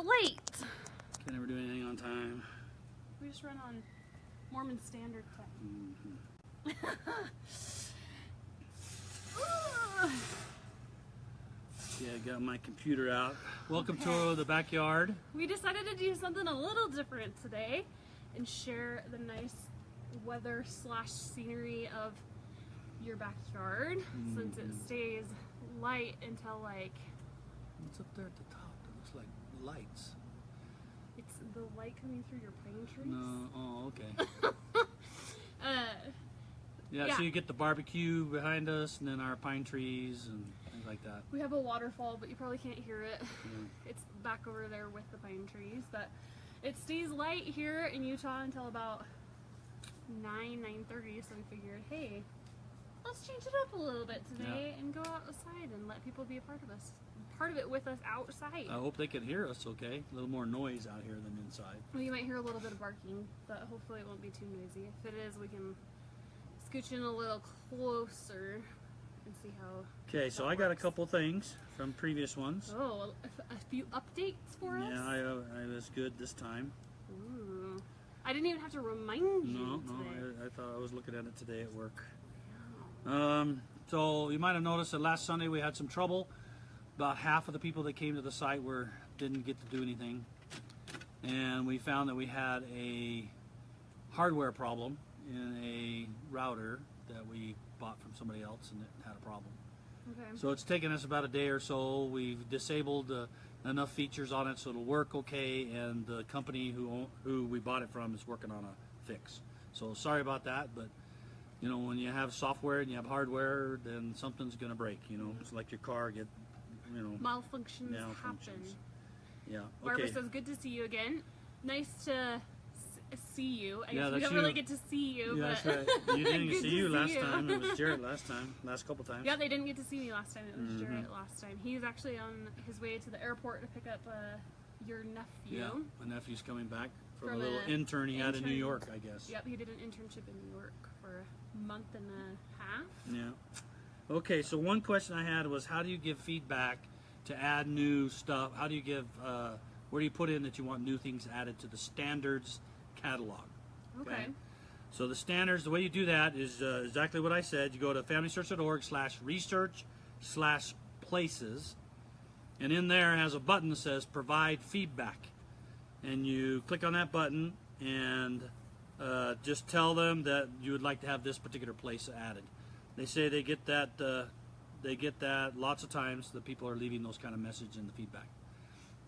late. Can never do anything on time. We just run on Mormon Standard Time. Yeah, I got my computer out. Welcome to the backyard. We decided to do something a little different today and share the nice weather / scenery of your backyard since it stays light until like... What's up there at the top? It looks like lights. It's the light coming through your pine trees. No, oh, okay. Yeah, so you get the barbecue behind us and then our pine trees and things like that. We have a waterfall, but you probably can't hear it. It's back over there with the pine trees. But it stays light here in Utah until about 9:30, so we figured, hey, let's change it up a little bit today and go outside and let people be a part of it with us outside. I hope they can hear us okay. A little more noise out here than inside. Well, you might hear a little bit of barking, but hopefully it won't be too noisy. If it is, we can scooch in a little closer and see how. Okay, so I got a couple things from previous ones. Oh, a few updates for us? Yeah, I was good this time. Ooh. I didn't even have to remind you. No, I thought I was looking at it today at work. So you might have noticed that last Sunday we had some trouble. About half of the people that came to the site didn't get to do anything. And we found that we had a hardware problem in a router that we bought from somebody else, and it had a problem. Okay. So it's taken us about a day or so. We've disabled enough features on it so it'll work okay, and the company who we bought it from is working on a fix. So sorry about that, but you know, when you have software and you have hardware, then something's going to break. You know, it's like your car malfunctions happen. Yeah. Barbara says, "Good to see you again. Nice to see you. I guess we don't you. really get to see you, yeah, but that's right. You didn't see you last time. It was Jarrett last couple times. Yeah, they didn't get to see me last time. It was Jarrett last time. He's actually on his way to the airport to pick up your nephew. Yeah, my nephew's coming back from a little intern he had in New York, I guess. Yep, he did an internship in New York for a month and a half. Yeah. Okay, so one question I had was, how do you give feedback to add new stuff? How do you give, where do you put in that you want new things added to the standards catalog? Okay. So the standards, the way you do that is exactly what I said. You go to FamilySearch.org/research/places, and in there has a button that says Provide Feedback. And you click on that button and just tell them that you would like to have this particular place added. They say they get that lots of times. The people are leaving those kind of messages in the feedback.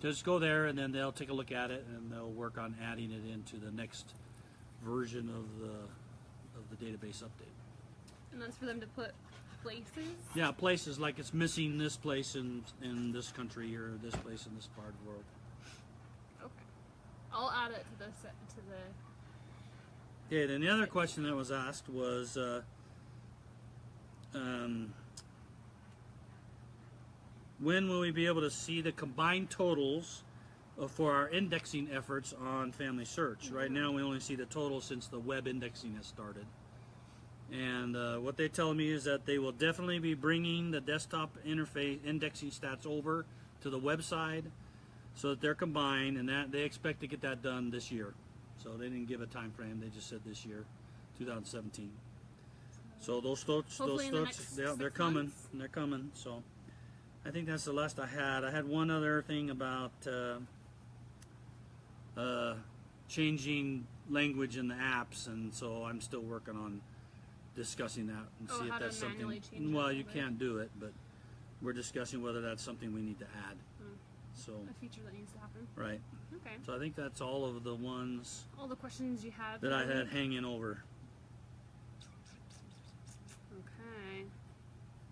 Just go there and then they'll take a look at it and they'll work on adding it into the next version of the database update. And that's for them to put places? Yeah, places like it's missing this place in this country or this place in this part of the world. Okay. I'll add it to the Okay, then the other question that was asked was when will we be able to see the combined totals for our indexing efforts on FamilySearch? Right now we only see the total since the web indexing has started. And what they tell me is that they will definitely be bringing the desktop interface indexing stats over to the website so that they're combined, and that they expect to get that done this year. So they didn't give a time frame, they just said this year, 2017. So those thoughts, they're coming. They're coming. So I think that's the last I had. I had one other thing about changing language in the apps, and so I'm still working on discussing that and see if that's something. Well, you can't do it, but we're discussing whether that's something we need to add. So a feature that needs to happen. Right. Okay. So I think that's all of the ones. All the questions you had that I had hanging over. Okay.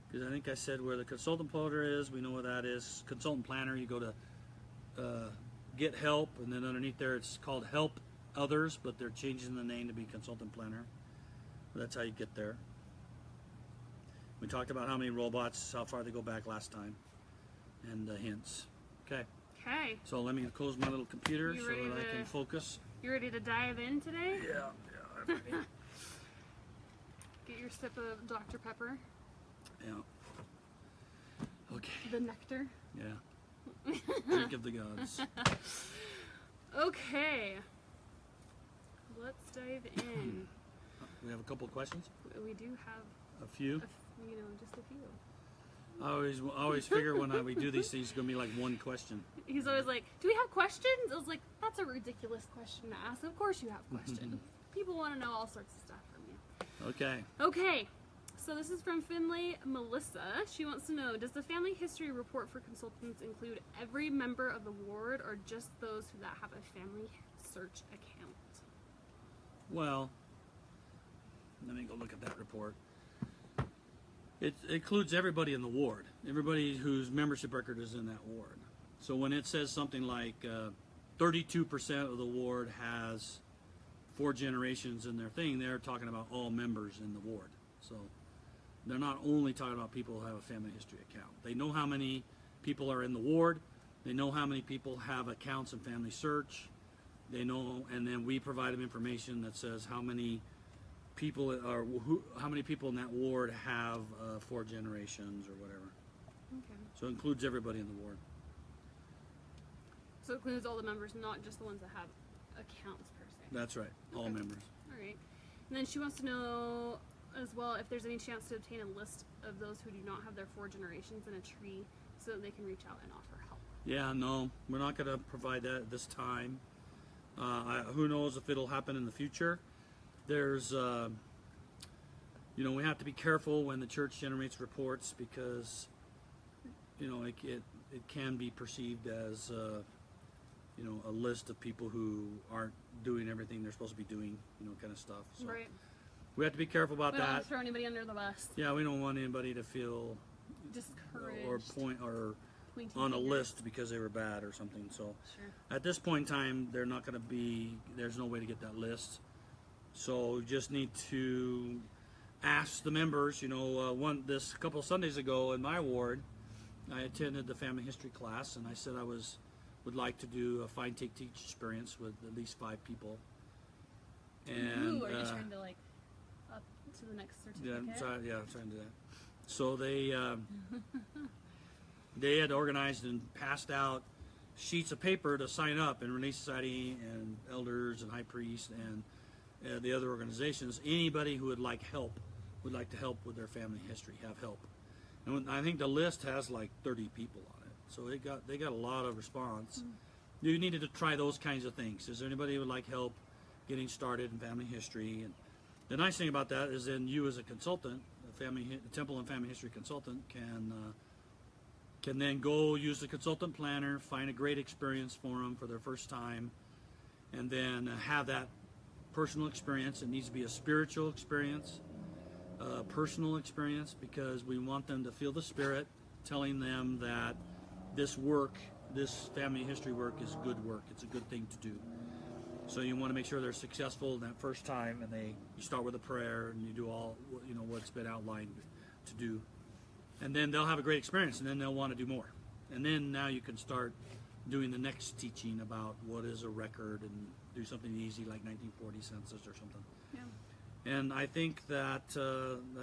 Because I think I said where the consultant plotter is, we know where that is. Consultant planner, you go to get help, and then underneath there it's called help others, but they're changing the name to be consultant planner. That's how you get there. We talked about how many robots, how far they go back last time, and hints. Okay. Okay. So let me close my little computer so that I can focus. You ready to dive in today? Yeah, I'm ready. Get your sip of Dr. Pepper. Yeah. Okay. The nectar. Yeah. Drink of the gods. Okay. Let's dive in. We have a couple of questions. We do have A few. just a few. I always figure when we do these things, it's gonna be like one question. He's always like, "Do we have questions?" I was like, "That's a ridiculous question to ask. Of course you have questions. People want to know all sorts of stuff from you." Okay. Okay. So this is from Finlay Melissa. She wants to know, does the family history report for consultants include every member of the ward or just those that have a FamilySearch account? Well, let me go look at that report. It includes everybody in the ward, everybody whose membership record is in that ward. So when it says something like 32% of the ward has 4 generations in their thing, they're talking about all members in the ward. So they're not only talking about people who have a family history account. They know how many people are in the ward. They know how many people have accounts in FamilySearch. They know, and then we provide them information that says how many people are how many people in that ward have 4 generations or whatever. Okay. So it includes everybody in the ward. So it includes all the members, not just the ones that have accounts per se. That's right, all Okay. members. All right. And then she wants to know as well if there's any chance to obtain a list of those who do not have their 4 generations in a tree so that they can reach out and offer help. Yeah, no, we're not going to provide that at this time. Who knows if it'll happen in the future. There's, we have to be careful when the church generates reports because, it can be perceived as, a list of people who aren't doing everything they're supposed to be doing, kind of stuff. So Right. we have to be careful about We don't that. want to throw anybody under the bus. Yeah, we don't want anybody to feel Discouraged. or point or Pointing on a fingers. list because they were bad or something. So Sure. at this point in time, they're not going to be. There's no way to get that list. So you just need to ask the members. This couple Sundays ago in my ward, I attended the family history class, and I said I would like to do a find, take, teach experience with at least 5 people. And Ooh, are you trying to up to the next yeah, certificate? I'm trying to do that. So they had organized and passed out sheets of paper to sign up in Renee Society and elders and high priests and the other organizations. Anybody who would like to help with their family history, have help. And I think the list has like 30 people on it, so they got a lot of response. You needed to try those kinds of things. Is there anybody who would like help getting started in family history? And the nice thing about that is then you as a consultant, a temple and family history consultant, can then go use the consultant planner, find a great experience for them for their first time, and then have that personal experience. It needs to be a spiritual experience, a personal experience, because we want them to feel the Spirit telling them that this family history work is good work. It's a good thing to do. So you want to make sure they're successful in that first time, and you start with a prayer and you do all what's been outlined to do, and then they'll have a great experience, and then they'll want to do more, and then now you can start doing the next teaching about what is a record and do something easy like 1940 census or something. Yeah. And I think that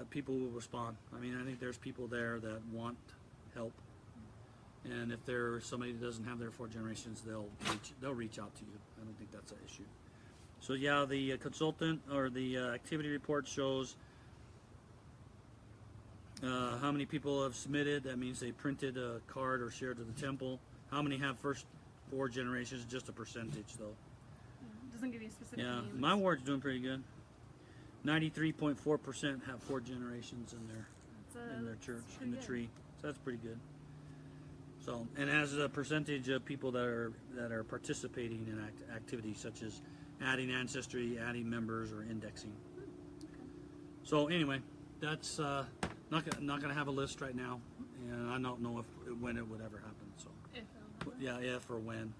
people will respond. I mean, I think there's people there that want help, and if there's somebody that doesn't have their 4 generations, they'll reach out to you. I don't think that's an issue. So yeah, the consultant or the activity report shows how many people have submitted. That means they printed a card or shared to the temple. How many have first 4 generations? Just a percentage, though. It doesn't give you specific Yeah, names. my ward's doing pretty good. 93.4% have 4 generations in their church, in the tree. So that's pretty good. So, and as a percentage of people that are participating in activities such as adding ancestry, adding members, or indexing. So anyway, that's not going to have a list right now, and I don't know when it would ever happen. So yeah, if or when.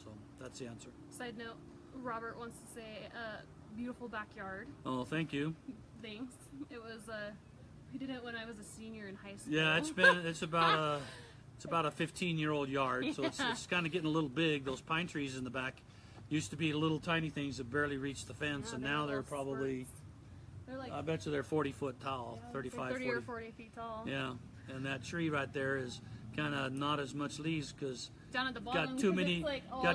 So that's the answer. Side note: Robert wants to say, "Beautiful backyard." Oh, thank you. Thanks. It was we did it when I was a senior in high school. Yeah, it's about a 15-year-old yard, so it's kind of getting a little big. Those pine trees in the back used to be little tiny things that barely reached the fence, and now they're probably. Spurts. They're like, I bet you they're 40 foot tall, 35, 30 40. or 40 feet tall. Yeah, and that tree right there is kind of not as much leaves because down at the bottom, got too many, like all the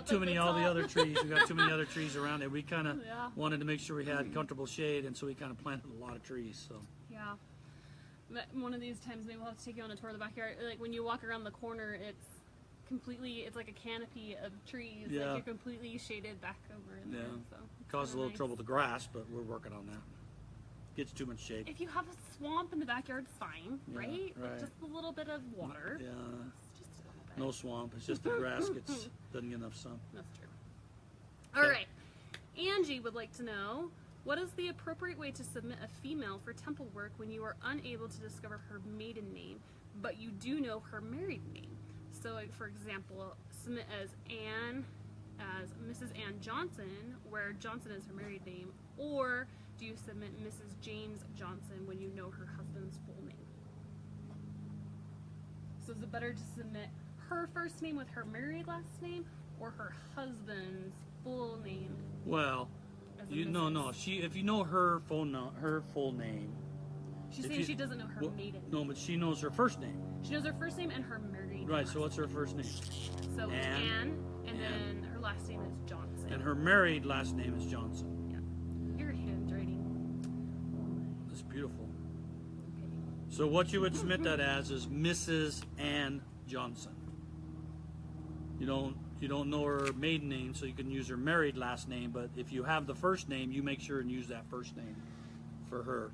other trees. We got too many other trees around it. We kind of Yeah. wanted to make sure we had comfortable shade, and so we kind of planted a lot of trees. So Yeah. But one of these times, maybe we'll have to take you on a tour of the backyard. Like when you walk around the corner, it's like a canopy of trees. Yeah. Like you're completely shaded back over in there. So it's caused a kinda little nice. trouble to grass, but we're working on that. Gets too much shade. If you have a swamp in the backyard, it's fine, Yeah, right? right. Like just a little bit of water. Yeah, It's just a little bit. no swamp. It's just the grass doesn't get enough sun. That's true. All right. Angie would like to know, what is the appropriate way to submit a female for temple work when you are unable to discover her maiden name, but you do know her married name? So, like, for example, submit as Anne, as Mrs. Ann Johnson, where Johnson is her married name, or do you submit Mrs. James Johnson when you know her husband's full name? So is it better to submit her first name with her married last name, or her husband's full name? Well, as a no. Mrs.? If you know her full name. She's if saying you- she doesn't know her maiden name. No, but she knows her first name. She knows her first name and her married Right. last So what's her first name? name. So it's Anne. Anne, and then her last name is Johnson. And her married last name is Johnson. Your handwriting. That's beautiful. Okay. So what you would submit that as is Mrs. Ann Johnson. You don't know her maiden name, so you can use her married last name. But if you have the first name, you make sure and use that first name for her,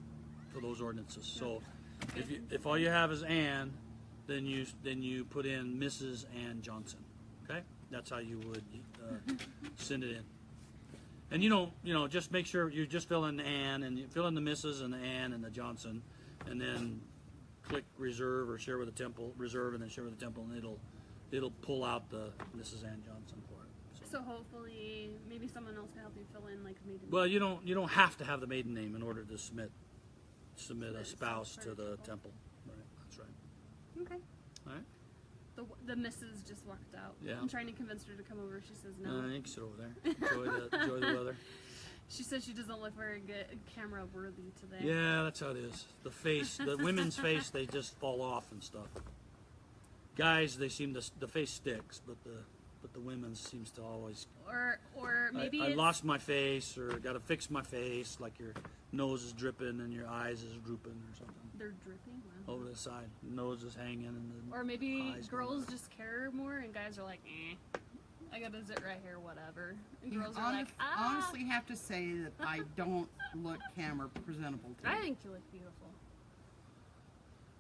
for those ordinances. So if all you have is Ann, then you put in Mrs. Ann Johnson. Okay, that's how you would send it in. And just make sure you just fill in the Ann and you fill in the Mrs. and the Ann and the Johnson, and then click reserve or share with the temple, reserve and then share with the temple, and it'll pull out the Mrs. Ann Johnson for it. So hopefully, maybe someone else can help you fill in like maiden name. Well, you don't have to have the maiden name in order to submit a spouse to the temple. Right, that's right. Okay. All right. The missus just walked out. Yeah. I'm trying to convince her to come over. She says no. You can sit over there. Enjoy the weather. She says she doesn't look very good, camera worthy today. Yeah, that's how it is. The face, the women's face, they just fall off and stuff. Guys, the face sticks, but the women's seems to always. Or maybe I it's, lost my face, or got to fix my face, like your nose is dripping and your eyes is drooping or something. they're dripping. Wow. Over the side, nose is hanging, and the Or maybe eyes girls going just care more, and guys are like, I gotta zit right here, whatever. And You girls are like, honestly have to say that I don't look camera presentable today. I think you look beautiful.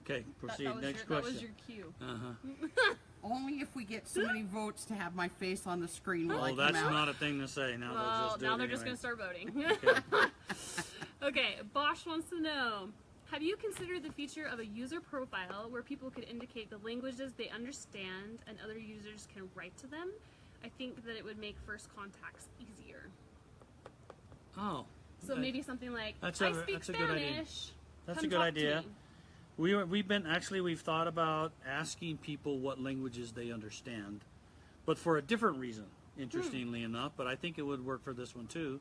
Okay, proceed. That was Next your, question. That was your cue. Uh-huh. Only if we get so many votes to have my face on the screen will I Oh, come that's out. not a thing to say. Now they'll Well, just do now it they're just anyway. gonna start voting. Okay, Bosch wants to know, have you considered the feature of a user profile where people could indicate the languages they understand and other users can write to them? I think that it would make first contacts easier. Oh. So okay. maybe something like, That's I a- speak that's a good idea. Spanish. That's Come a good talk to idea. me." We've thought about asking people what languages they understand, but for a different reason, interestingly enough, but I think it would work for this one too.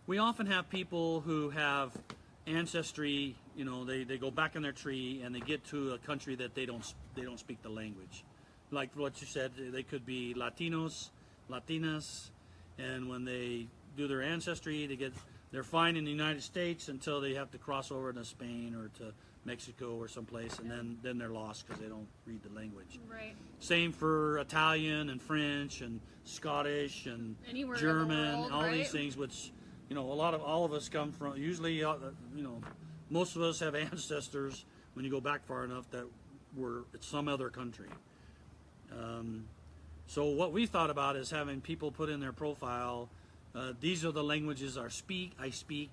We often have people who have ancestry, they go back in their tree and they get to a country that they don't speak the language. Like what you said, they could be Latinos, Latinas, and when they do their ancestry, they're fine in the United States until they have to cross over to Spain or to Mexico or someplace, and then they're lost because they don't read the language. Right. Same for Italian and French and Scottish and Anywhere in the German, world, all right? these things, which all of us come from. Usually, most of us have ancestors when you go back far enough that were at some other country. So what we thought about is having people put in their profile, these are the languages I speak.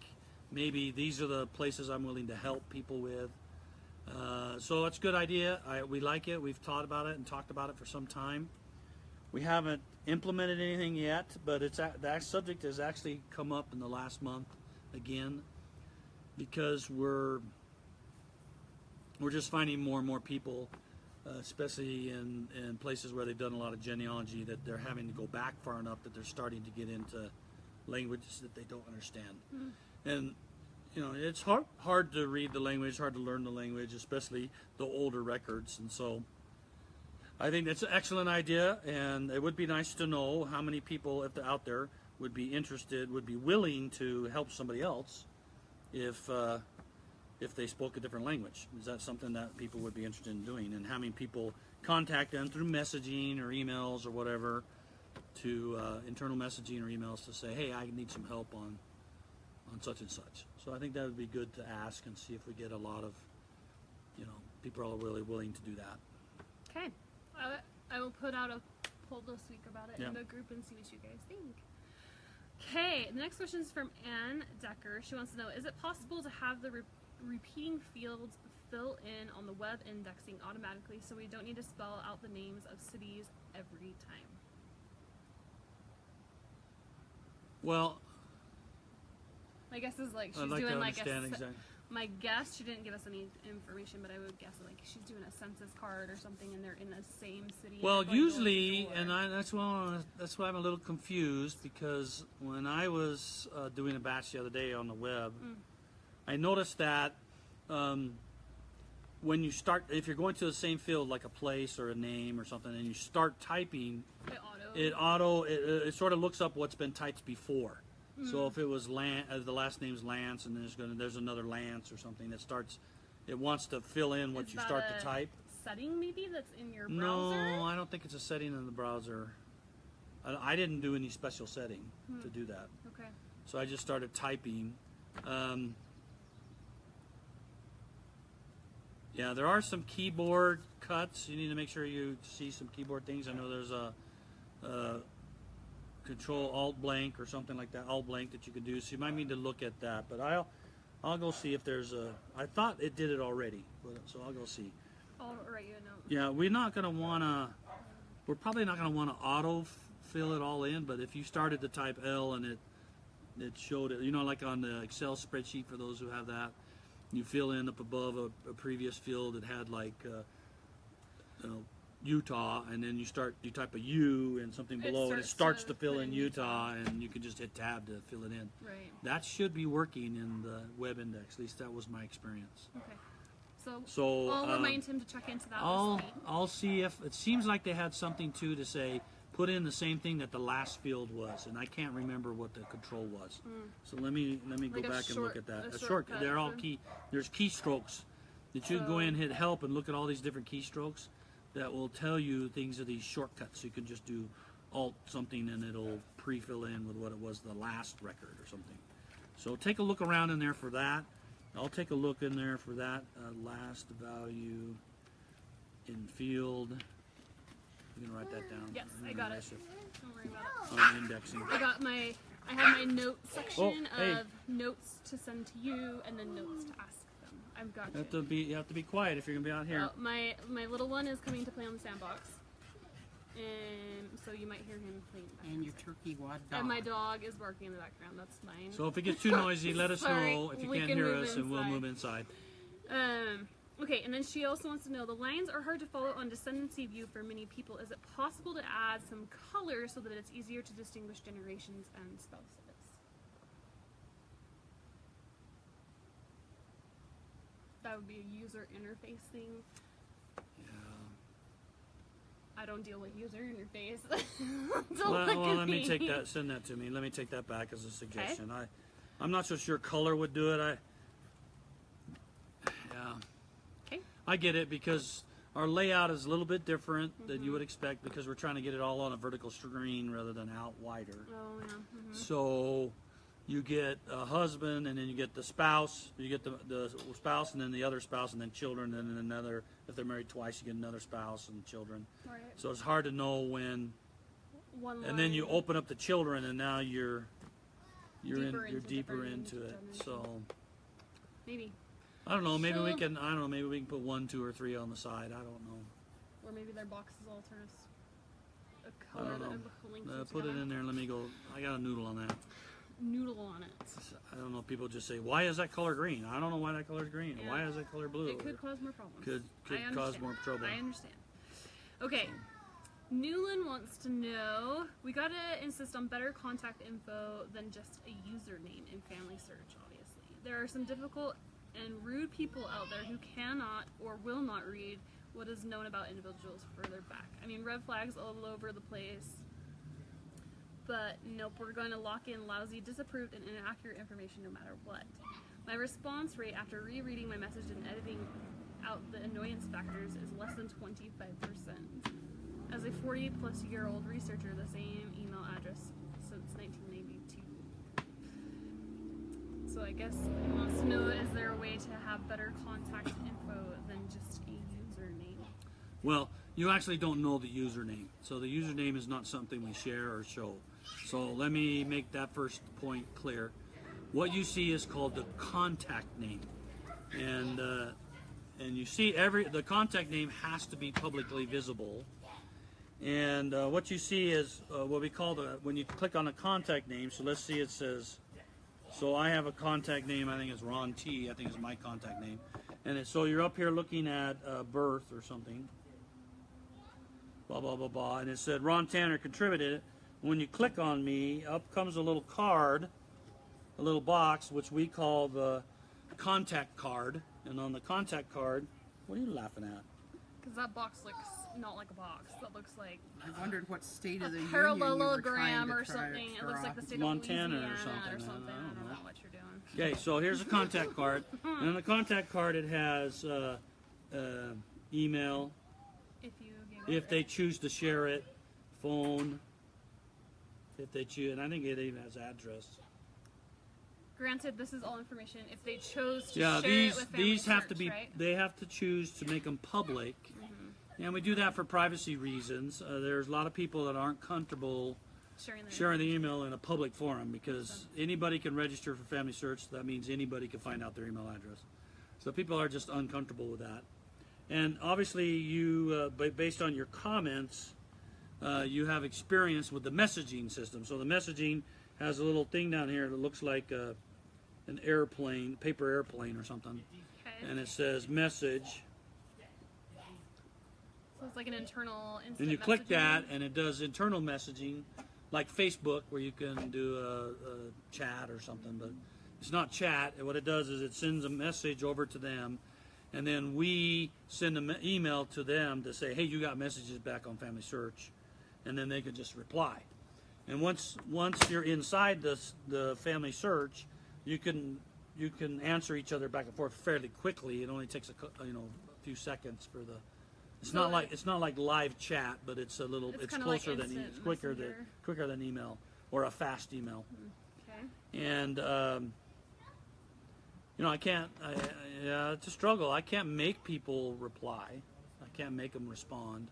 Maybe these are the places I'm willing to help people with. So it's a good idea. We like it. We've thought about it and talked about it for some time. We haven't implemented anything yet, but that subject has actually come up in the last month again, because we're just finding more and more people, especially in places where they've done a lot of genealogy, that they're having to go back far enough that they're starting to get into languages that they don't understand. And it's hard to read the language, hard to learn the language, especially the older records. And so I think that's an excellent idea, and it would be nice to know how many people if they're out there would be interested, would be willing to help somebody else if they spoke a different language. Is that something that people would be interested in doing? And having people contact them through messaging or emails or whatever, to internal messaging or emails to say, hey, I need some help on such and such. So I think that would be good to ask and see if we get a lot of, people are really willing to do that. Okay. I will put out a poll this week about it Yeah. in the group and see what you guys think. Okay, the next question is from Ann Decker. She wants to know, is it possible to have the repeating fields fill in on the web indexing automatically so we don't need to spell out the names of cities every time? Well, My guess is like she's I'd like doing to like understand exactly. my guess, she didn't give us any information, but I would guess like she's doing a census card or something and they're in the same city. Well, and they're going door to usually, door. and that's why I'm a little confused, because when I was doing a batch the other day on the web, I noticed that when you start, if you're going to the same field like a place or a name or something, and you start typing, it sort of looks up what's been typed before. So if it was the last name's Lance, and there's another Lance or something, it wants to fill in what Is you that start a to type. setting maybe that's in your browser? No, I don't think it's a setting in the browser. I didn't do any special setting to do that. Okay. So I just started typing. Yeah, there are some keyboard cuts. You need to make sure you see some keyboard things. I know there's a Control Alt blank or something like that, Alt blank that you can do. So you might need to look at that. But I'll go see if there's a. I thought it did it already, so I'll go see. I'll write you a note. Yeah, we're probably not gonna want to auto fill it all in. But if you started to type L and it showed it, like on the Excel spreadsheet for those who have that, you fill in up above a previous field that had like Utah, and then you type a U and something below, and it starts to fill in Utah, and you can just hit tab to fill it in. Right. That should be working in the web index. At least that was my experience. Okay. So So I'll remind him to check into that. I'll see if it seems like they had something too to say put in the same thing that the last field was, and I can't remember what the control was. So let me Like go a back and look at that. a A shortcut. shortcut They're all for- key. There's keystrokes that you can go in and hit help and look at all these different keystrokes that will tell you things are these shortcuts. You can just do Alt something and it'll pre-fill in with what it was the last record or something. So take a look around in there for that. I'll take a look in there for that last value in field. You can write that down. Yes, I got it. Don't worry about it. On indexing. I have my note section hey. of notes to send to you and then notes to ask them. I've got You have to be quiet if you're gonna be out here. My little one is coming to play on the sandbox, and so you might hear him playing. And your turkey wad dog. And my dog is barking in the background. That's mine. So if it gets too noisy, let us Sorry, know. If you we can't can hear move us, and we'll inside. move inside. Okay, and then she also wants to know, the lines are hard to follow on descendancy view for many people. Is it possible to add some color so that it's easier to distinguish generations and spouses? That would be a user interface thing. Yeah. I don't deal with user interface. Well, let me take that. Send that to me. Let me take that back as a suggestion. I'm not so sure color would do it. Yeah. Okay. I get it, because our layout is a little bit different than you would expect, because we're trying to get it all on a vertical screen rather than out wider. Oh, yeah. Mm-hmm. So you get a husband, and then you get the spouse. You get the spouse, and then the other spouse, and then children, and then another. If they're married twice, you get another spouse and children. Right. So it's hard to know when. One And then you line. open up the children, and now you're Deeper deeper into into it. different So Maybe. I don't know. Maybe we So- can. I don't know. Maybe we can put 1, 2, or 3 on the side. I don't know. Or maybe their boxes all turn a I color don't that know. links Put it in there. Let me go. I got a noodle on that. Noodle on it. I don't know. People just say, "Why is that color green?" I don't know why that color is green. Yeah. Why is that color blue? It could cause more problems. Could I cause understand. more trouble. I understand. Okay. Newland wants to know, we gotta insist on better contact info than just a username in FamilySearch, obviously. There are some difficult and rude people out there who cannot or will not read what is known about individuals further back. I mean, red flags all over the place. But nope, we're going to lock in lousy, disapproved, and inaccurate information no matter what. My response rate after rereading my message and editing out the annoyance factors is less than 25%. As a 40-plus-year-old researcher, the same email address since 1992. So I guess he wants to know, is there a way to have better contact info than just a username? Well, you actually don't know the username. So the username is not something we share or show. So let me make that first point clear. What you see is called the contact name. And you see the contact name has to be publicly visible. And what you see is what we call when you click on a contact name, so let's see, it says, so I have a contact name, I think it's Ron T, I think it's my contact name. And so you're up here looking at birth or something, blah, blah, blah, blah, and it said Ron Tanner contributed. When you click on me, up comes a little card, a little box, which we call the contact card. And on the contact card, what are you laughing at? Because that box looks not like a box. That looks like I wondered what state of the a union you were trying parallelogram to or try something. to It looks like the state Montana of or Louisiana something. I don't know know. what you're doing. Okay, so here's a contact card. And on the contact card, it has email, If you gave if they choose to share it, phone, if they choose, and I think it even has address. Granted, this is all information. If they chose to Yeah, share these it with these have to FamilySearch, be, right? they have to choose to make them public. And we do that for privacy reasons. There's a lot of people that aren't comfortable sharing the email in a public forum because anybody can register for FamilySearch. That means anybody can find out their email address. So people are just uncomfortable with that. And obviously, you, based on your comments, you have experience with the messaging system. So the messaging has a little thing down here that looks like an airplane, paper airplane or something. Okay. And it says message. So it's like an internal instant And you click messaging. that, and it does internal messaging, like Facebook, where you can do a chat or something. But it's not chat. What it does is it sends a message over to them, and then we send an email to them to say, hey, you got messages back on FamilySearch, and then they can just reply. And once you're inside the FamilySearch, you can answer each other back and forth fairly quickly. It only takes a few seconds for the. It's not like live chat, but it's a little. It's closer than it's quicker than email or a fast email. Okay. And I can't. It's a struggle. I can't make people reply. I can't make them respond.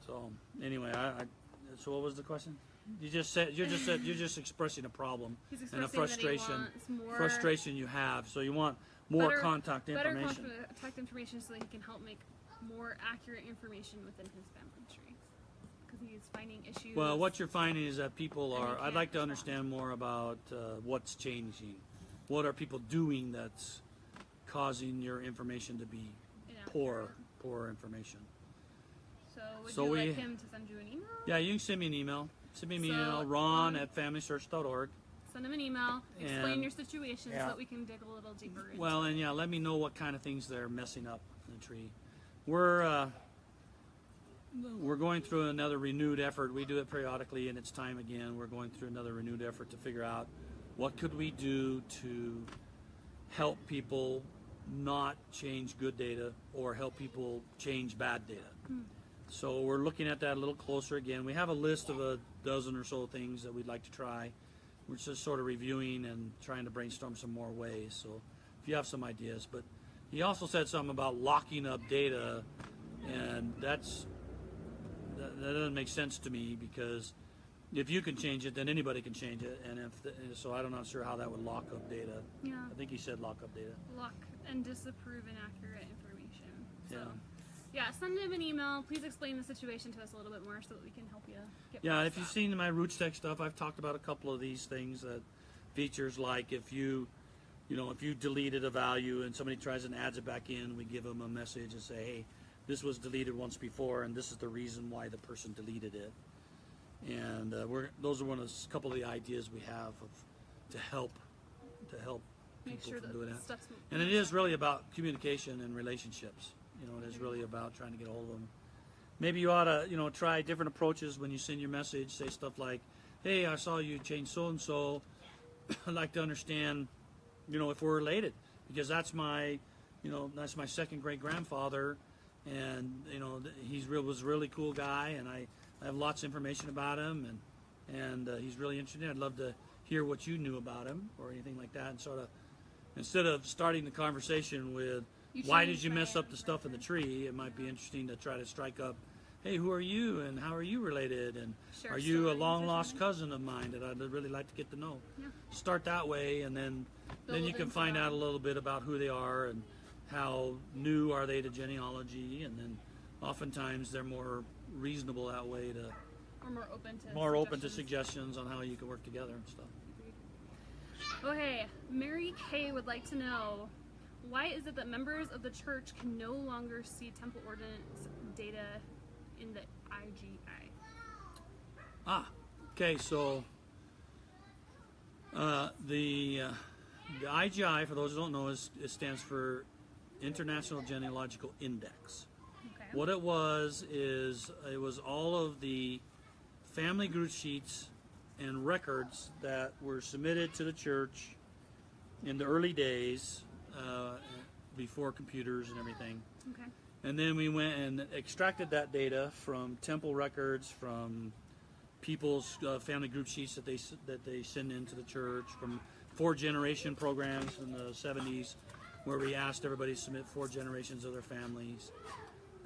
So anyway, so what was the question? You just said you're just expressing a problem and a frustration you have. So you want more contact information. Better contact information so that he can help make more accurate information within his family tree. Because he's finding issues. Well, what you're finding is that people And are. you I'd can't like to respond. understand more about what's changing. What are people doing that's causing your information to be poor information? So would you like him to send you an email? Yeah, you can send me an email. Send me an email, ron@familysearch.org. Send him an email. Explain And- your situation so that we can dig a little deeper into Well, and yeah, let me know what kind of things they're messing up in the tree. We're going through another renewed effort. We do it periodically, and it's time again. We're going through another renewed effort to figure out what could we do to help people not change good data or help people change bad data. So we're looking at that a little closer again. We have a list of a dozen or so things that we'd like to try. We're just sort of reviewing and trying to brainstorm some more ways. So if you have some ideas. But he also said something about locking up data, and that doesn't make sense to me because if you can change it, then anybody can change it. And so I'm not sure how that would lock up data. Yeah. I think he said lock up data. Lock and disapprove inaccurate information. So, Yeah. send him an email. Please explain the situation to us a little bit more so that we can help you get Yeah, past if you've that. seen my Roots Tech stuff, I've talked about a couple of these things that features like if you deleted a value and somebody tries and adds it back in, we give them a message and say, hey, this was deleted once before, and this is the reason why the person deleted it. And those are a couple of the ideas we have to help Make people sure from that doing that. stuff's And it is really about communication and relationships. You know, it is really about trying to get a hold of them. Maybe you ought to, you know, try different approaches when you send your message. Say stuff like, "Hey, I saw you change so and so. I'd like to understand, you know, if we're related, because that's my, you know, that's my second great grandfather, and you know, was a really cool guy, and I have lots of information about him, and he's really interesting. I'd love to hear what you knew about him or anything like that." And sort of, instead of starting the conversation with, "Why did you mess up the stuff in the tree?" it might be interesting to try to strike up, "Hey, who are you, and how are you related, and Share are you a stories or long lost something. cousin of mine that I'd really like to get to know?" Yeah. Start that way, and then Build you can into find that. out a little bit about who they are and how new are they to genealogy, and then oftentimes they're more reasonable that way to Or more open to open to suggestions. suggestions on how you can work together and stuff. Okay, Mary Kay would like to know, why is it that members of the church can no longer see temple ordinance data in the IGI? Okay, so the IGI, for those who don't know, it stands for International Genealogical Index. Okay. What it was all of the family group sheets and records that were submitted to the church in the early days, before computers and everything. Okay. And then we went and extracted that data from temple records, from people's family group sheets that they send into the church, from 4-generation programs in the 70s, where we asked everybody to submit 4 generations of their families.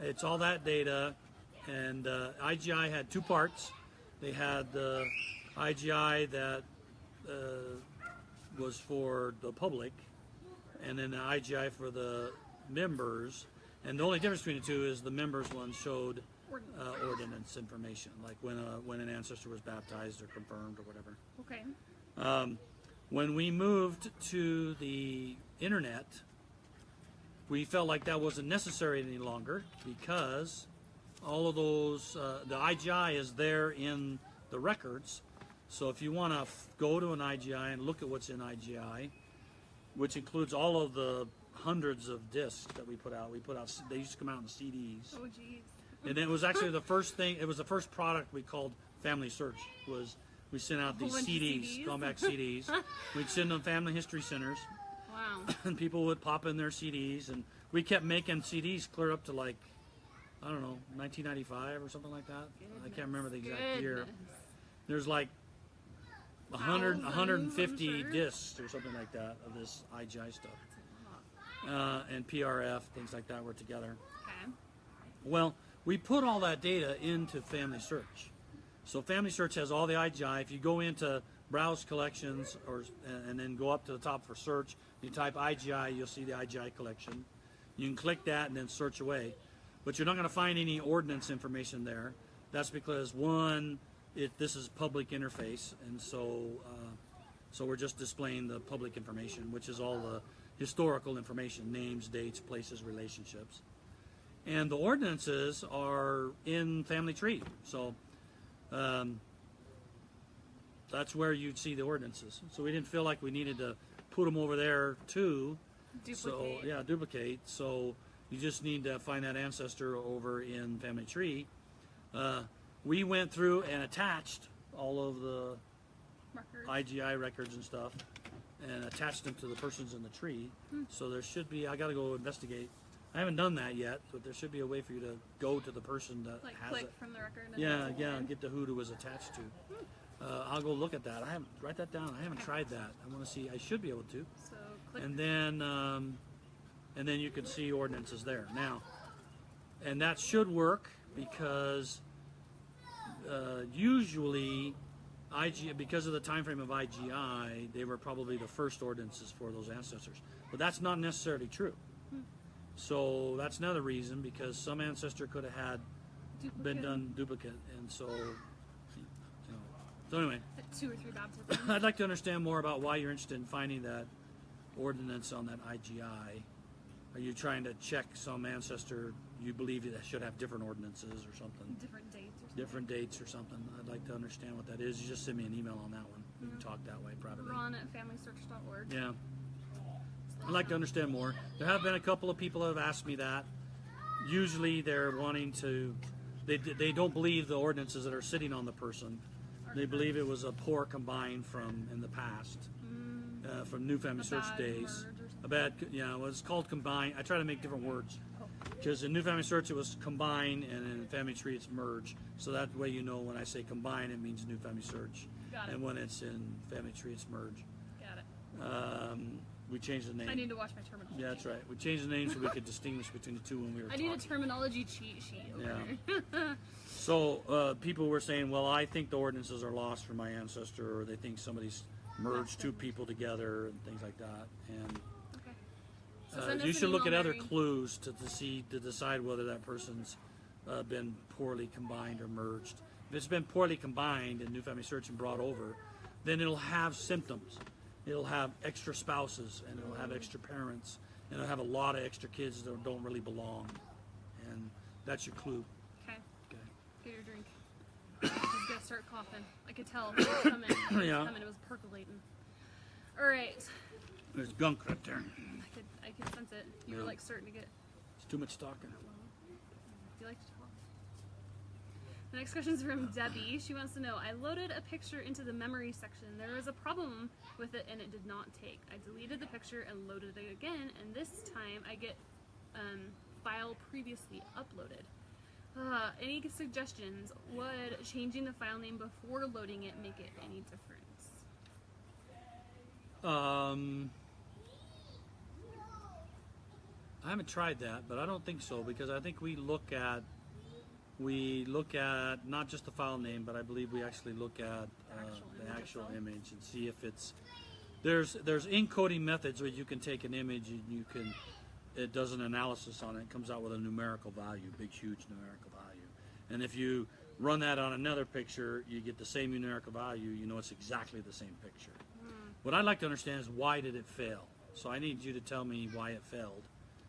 It's all that data, and IGI had 2 parts. They had the IGI that was for the public, and then the IGI for the members. And the only difference between the two is the members one showed ordinance information, like when an ancestor was baptized or confirmed or whatever. Okay. When we moved to the internet, we felt like that wasn't necessary any longer, because all of those, the IGI is there in the records. So if you want to go to an IGI and look at what's in IGI, which includes all of the hundreds of discs that we put out. They used to come out in CDs. Oh, geez. And it was actually the first thing, it was the first product we called FamilySearch, was we sent out these Whole bunch of CDs, compact CDs. We'd send them family history centers, Wow. and people would pop in their CDs, and we kept making CDs clear up to, like, I don't know, 1995 or something like that. I can't remember the exact year. Goodness. There's like 100, Thousands, 150 I'm sure. discs or something like that of this IGI stuff. And PRF, things like that were together. Okay. Well, we put all that data into FamilySearch. So FamilySearch has all the IGI. If you go into Browse Collections and then go up to the top for search, you type IGI, you'll see the IGI collection. You can click that and then search away. But you're not going to find any ordinance information there. That's because, one, this is public interface, and so we're just displaying the public information, which is all the historical information: names, dates, places, relationships. And the ordinances are in Family Tree, so that's where you'd see the ordinances. So we didn't feel like we needed to put them over there too. Duplicate. So yeah, duplicate. So you just need to find that ancestor over in Family Tree. We went through and attached all of the Records. IGI records and stuff, and attached them to the persons in the tree. So there should be, I got to go investigate. I haven't done that yet, but there should be a way for you to go to the person that Like has click it. from the record. And Yeah, that's yeah, one. get to who it was attached to. I'll go look at that. I haven't, write that down. I haven't tried that. I want to see. I should be able to. So click. And then you can see ordinances there now, and that should work because usually because of the time frame of IGI, they were probably the first ordinances for those ancestors, but that's not necessarily true. So that's another reason, because some ancestor could have had been Duplicate. done duplicate, and so so anyway, At 2 or 3 baptisms. I'd like to understand more about why you're interested in finding that ordinance on that IGI. Are you trying to check some ancestor you believe that should have different ordinances or something? Different dates or something. Different dates or something. I'd like to understand what that is. You just send me an email on that one. We can talk that way privately. Ron at FamilySearch.org. Yeah. I'd like to understand more. There have been a couple of people that have asked me that. Usually they're wanting to, they don't believe the ordinances that are sitting on the person. They believe it was a poor combined from in the past, from New Family Search days. A bad, yeah, it was called combined. I try to make different words. Because in New Family Search it was combine, and in Family Tree it's merge. So that way you know when I say combine it means New Family Search. Got it. And when it's in Family Tree it's merge. Got it. We changed the name. I need to watch my terminology. Yeah, that's right. We changed the name so we could distinguish between the two when we were talking. I need a terminology cheat sheet over here. So people were saying, well, I think the ordinances are lost from my ancestor, or they think somebody's merged two people together and things like that. And Okay. So send us you an should look at email, other Mary. clues to decide whether that person's been poorly combined or merged. If it's been poorly combined in New Family Search and brought over, then it'll have symptoms. It'll have extra spouses, and it'll have extra parents, and it'll have a lot of extra kids that don't really belong. And that's your clue. Okay. Okay. Get your drink. He's gonna start coughing. I could tell. It was coming. It was Yeah. coming. It was percolating. All right. There's gunk right there. I could sense it. You were Yeah. like starting to get. It's too much talking. Do you like to talk? The next question is from Debbie. She wants to know, I loaded a picture into the memory section. There was a problem with it and it did not take. I deleted the picture and loaded it again, and this time I get file previously uploaded. Any suggestions? Would changing the file name before loading it make it any difference? I haven't tried that, but I don't think so, because I think we look at not just the file name, but I believe we actually look at the actual image and see if it's there's encoding methods where you can take an image and it does an analysis on it. It comes out with a numerical value, big huge numerical value, and if you run that on another picture, you get the same numerical value. You know it's exactly the same picture. What I'd like to understand is why did it fail? So I need you to tell me why it failed.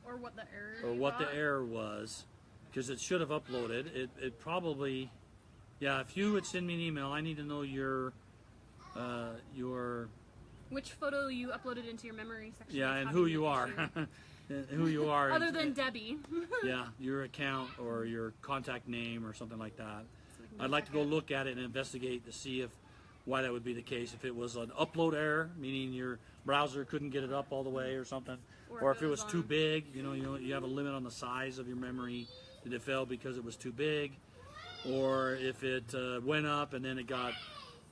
Or what the error Or what the error was, because it should have uploaded. It probably, yeah. If you would send me an email, I need to know your which photo you uploaded into your memory section. yeah, is and having who the you are, issue. and who you are. Other than Debbie. Yeah, your account or your contact name or something like that. So we can I'd like to check go it. look at it and investigate to see why that would be the case. If it was an upload error, meaning your browser couldn't get it up all the way or something, or if it was too big, you have a limit on the size of your memory. Did it fail because it was too big? Or if it went up and then it got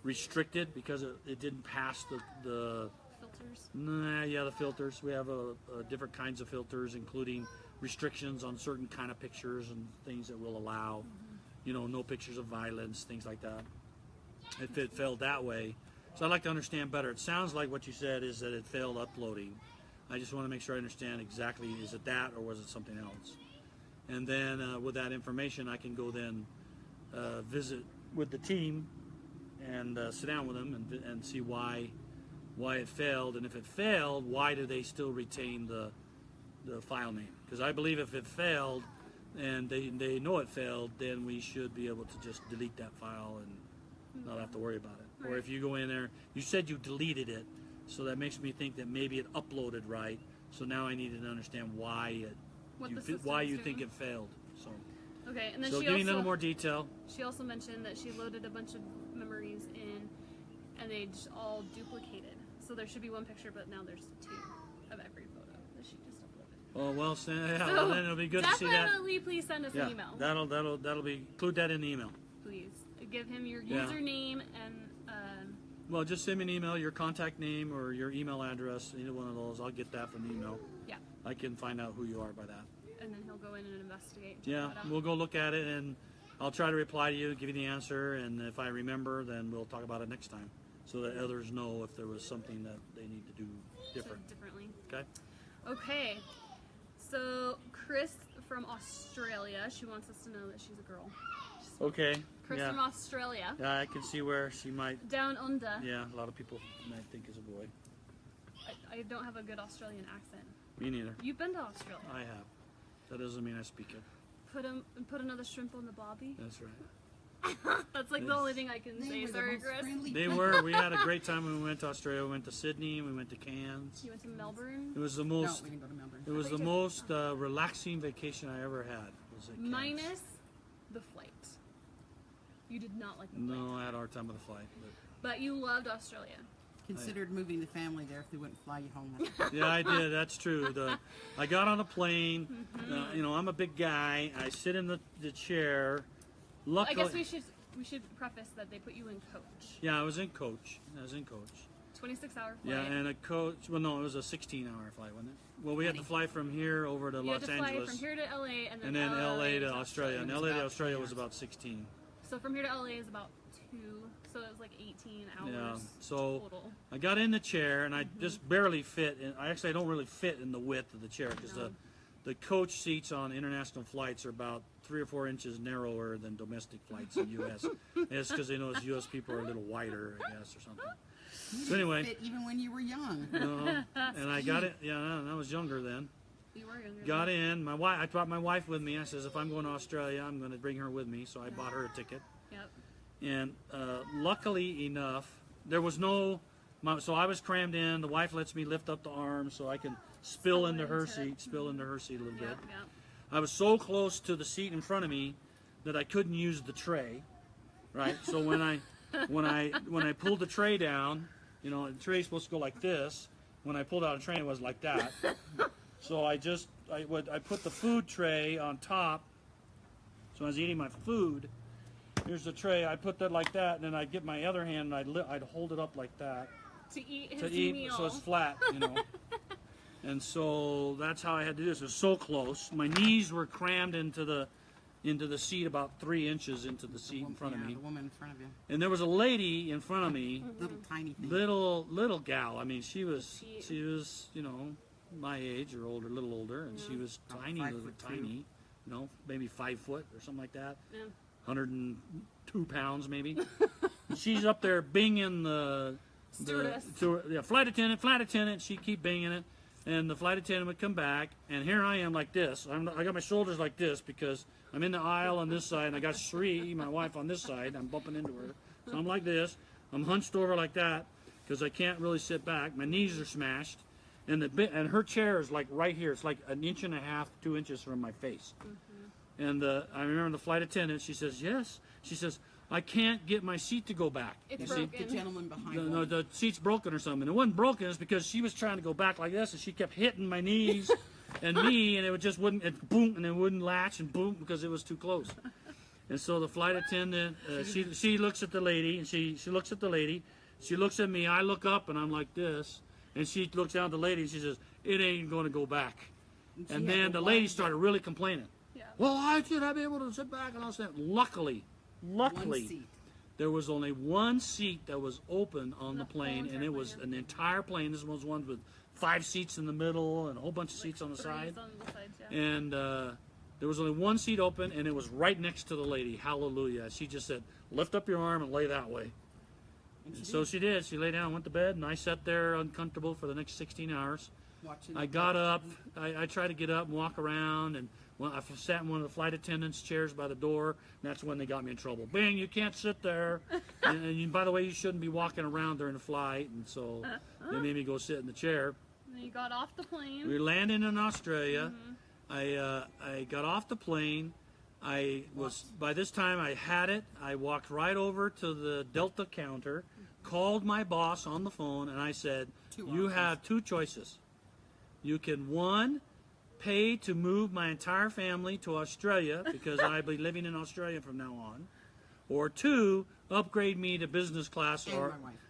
restricted because it didn't pass the filters. the filters. We have different kinds of filters, including restrictions on certain kind of pictures and things that we'll allow. No pictures of violence, things like that. If it failed that way. So I'd like to understand better. It sounds like what you said is that it failed uploading. I just want to make sure I understand exactly, is it that or was it something else? And then with that information, I can go then visit with the team and sit down with them and see why it failed. And if it failed, why do they still retain the file name? Because I believe if it failed and they know it failed, then we should be able to just delete that file and not have to worry about it. Or if you go in there, you said you deleted it, so that makes me think that maybe it uploaded right. So now I need to understand why you think it failed. So Okay, and then so she give me also a little more detail. She also mentioned that she loaded a bunch of memories in, and they just all duplicated. So there should be one picture, but now there's two of every photo that she just uploaded. Oh well, So well, then it'll be good to see that. definitely, please send us an email. That'll be include that in the email. Please give him your Yeah. username and Well, just send me an email, your contact name or your email address, either one of those. I'll get that from the email. yeah, I can find out who you are by that. and then he'll go in and investigate. And check Yeah, that out. we'll go look at it and I'll try to reply to you, give you the answer, and if I remember, then we'll talk about it next time, so that others know if there was something that they need to do different. So differently. Okay. Okay, so Chris from Australia, she wants us to know that she's a girl. Okay. Chris Yeah. from Australia, Yeah, I can see where she might. down under. Yeah, a lot of people might think is a boy. I don't have a good Australian accent. Me neither. You've been to Australia. I have. That doesn't mean I speak it. Put another shrimp on the barbie. That's right. That's like the only thing I can They say. were the Sorry, most Chris. friendly They people. were. We had a great time when we went to Australia. We went to Sydney. We went to Cairns. You went to Melbourne? It was the No, most. we didn't go to Melbourne. It was I the thought you most relaxing vacation I ever had. Was at Cairns. Minus the flight. You did not like the flight. No, I had a hard time with the flight. But you loved Australia. Considered moving the family there if they wouldn't fly you home. But, yeah, I did. That's true. I got on a plane. You know, I'm a big guy. I sit in the chair. Luckily, I guess we should preface that they put you in coach. yeah, I was in coach. 26-hour flight. Yeah, and a coach. Well, no, it was a 16-hour flight, wasn't it? Well, we had to fly from here over to you Los had to fly Angeles, from here to LA and then LA to Australia. And It was LA to about Australia 3 was hours. about 16. So from here to LA is about 2, so it was like 18 hours Yeah. So total. I got in the chair, and I just barely fit. I don't really fit in the width of the chair because No. the coach seats on international flights are about 3 or 4 inches narrower than domestic flights in U.S. It's because they know U.S. people are a little wider, I guess, or something. You So anyway, didn't fit even when you were young. and I got it. Yeah, I was younger then. You were younger. Got then. in. I brought my wife with me. I says if I'm going to Australia, I'm going to bring her with me. So I bought her a ticket. Yep. And luckily enough, there was no. So I was crammed in. The wife lets me lift up the arm so I can spill into her seat a little bit. Yep. I was so close to the seat in front of me that I couldn't use the tray. Right. So when I pulled the tray down, you know, the tray's supposed to go like this. When I pulled out a tray, it was like that. So I put the food tray on top. So I was eating my food. Here's the tray. I put that like that, and then I'd get my other hand and I'd hold it up like that To eat his to eat, meal. so it's flat, you know. And so that's how I had to do this. It was so close. My knees were crammed into the seat about 3 inches into the seat in front of me. The woman in front of you. And there was a lady in front of me, Little tiny thing. little gal. I mean, she was you know my age or older, a little older, and she was About tiny, 5'2". you know, maybe 5 foot or something like that. Yeah. 102 pounds maybe. And she's up there binging the Stewardess. flight attendant. She'd keep binging it, and the flight attendant would come back, and here I am like this. I got my shoulders like this because I'm in the aisle on this side, and I got Sri, my wife, on this side. I'm bumping into her, so I'm like this. I'm hunched over like that because I can't really sit back. My knees are smashed, and her chair is like right here. It's like 1.5 inches, 2 inches from my face. And I remember the flight attendant. She says, "Yes." She says, "I can't get my seat to go back." It's You see? broken. The gentleman behind No, the seat's broken or something. It wasn't broken. It's because she was trying to go back like this, and she kept hitting my knees and me, and it just wouldn't. It boom, and it wouldn't latch, and boom, because it was too close. And so the flight attendant, she looks at the lady, and she looks at the lady. She looks at me. I look up, and I'm like this, and she looks down at the lady, and she says, "It ain't going to go back." she And had then the lady started really complaining. Yeah. Well, I should I be able to sit back and all that. Luckily, one seat. there was only one seat that was open on the The plane, whole and it entire was plane. an entire plane. This was one with 5 seats in the middle and a whole bunch of seats on the side. On the sides, yeah. And there was only one seat open, and it was right next to the lady. Hallelujah. She just said, "Lift up your arm and lay that way." And so she did. She lay down, went to bed, and I sat there uncomfortable for the next 16 hours. Watching I got up. I tried to get up and walk around, and I sat in one of the flight attendants' chairs by the door. And that's when they got me in trouble. Bing, you can't sit there. and by the way, you shouldn't be walking around during the flight. And so they made me go sit in the chair. And then you got off the plane. We landed in Australia. I got off the plane. By this time I had it. I walked right over to the Delta counter, called my boss on the phone, and I said, "You have 2 choices. You can, 1, pay to move my entire family to Australia because I'll be living in Australia from now on, or 2, upgrade me to business class,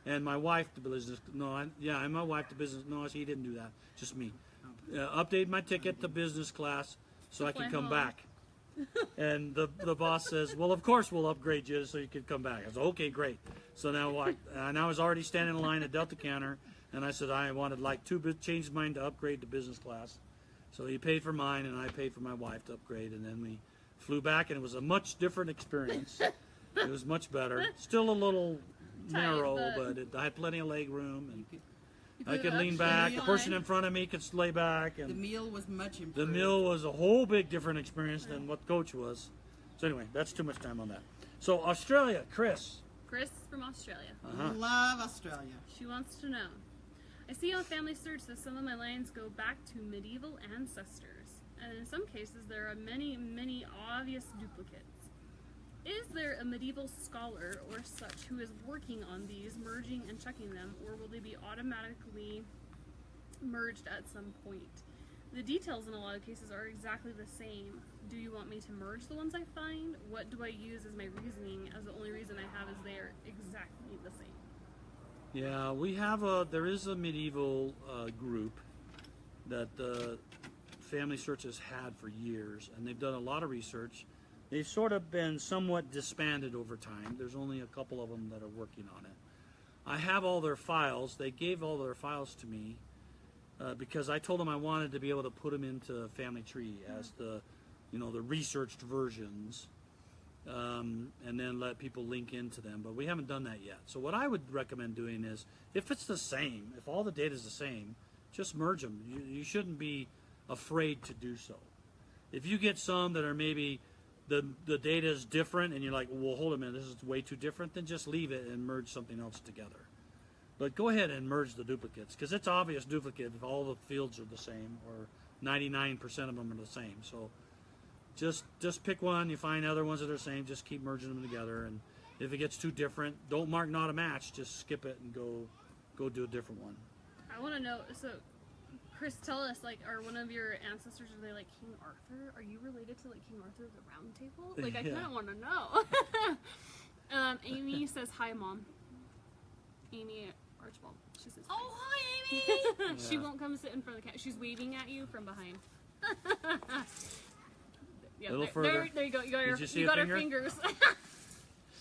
And my wife to business. And my wife to business. No, he didn't do that. Just me. Update my ticket to business class so I can fly come home. back. And the boss says, "Well, of course we'll upgrade you so you can come back." I said, "Okay, great." So now I was already standing in line at Delta counter, and I said I wanted change mine to upgrade to business class. So he paid for mine, and I paid for my wife to upgrade, and then we flew back, and it was a much different experience. It was much better. Still a little narrow, but I had plenty of leg room, and I could lean back. The person in front of me could lay back, The and meal was much improved. the meal was a whole big different experience than what coach was. So anyway, that's too much time on that. So Australia, Chris. Chris from Australia. Love Australia. She wants to know. I see on FamilySearch that some of my lines go back to medieval ancestors, and in some cases there are many, many obvious duplicates. Is there a medieval scholar or such who is working on these, merging and checking them, or will they be automatically merged at some point? The details in a lot of cases are exactly the same. Do you want me to merge the ones I find? What do I use as my reasoning, as the only reason I have is they are exactly the same? Yeah, there is a medieval group that FamilySearch has had for years, and they've done a lot of research. They've sort of been somewhat disbanded over time. There's only a couple of them that are working on it. I have all their files. They gave all their files to me because I told them I wanted to be able to put them into Family Tree as the researched versions, and then let people link into them. But we haven't done that yet. So what I would recommend doing is, if it's the same, if all the data is the same, just merge them. You shouldn't be afraid to do so. If you get some that are maybe the data is different and you're like, well, hold a minute, this is way too different, then just leave it and merge something else together. But go ahead and merge the duplicates, because it's obvious duplicate if all the fields are the same, or 99% of them are the same. So just pick one. You find other ones that are the same, just keep merging them together. And if it gets too different, don't mark not a match, just skip it and go do a different one. I want to know, so Chris, tell us, like, are one of your ancestors, are they like King Arthur? Are you related to like King Arthur of the Round Table? Like, I kind of want to know. Amy says, hi, Mom. Amy Archibald. She says, Oh, hi, Amy. She won't come sit in front of the camera. She's waving at you from behind. Yeah, a little further. There you go. You got her finger? fingers.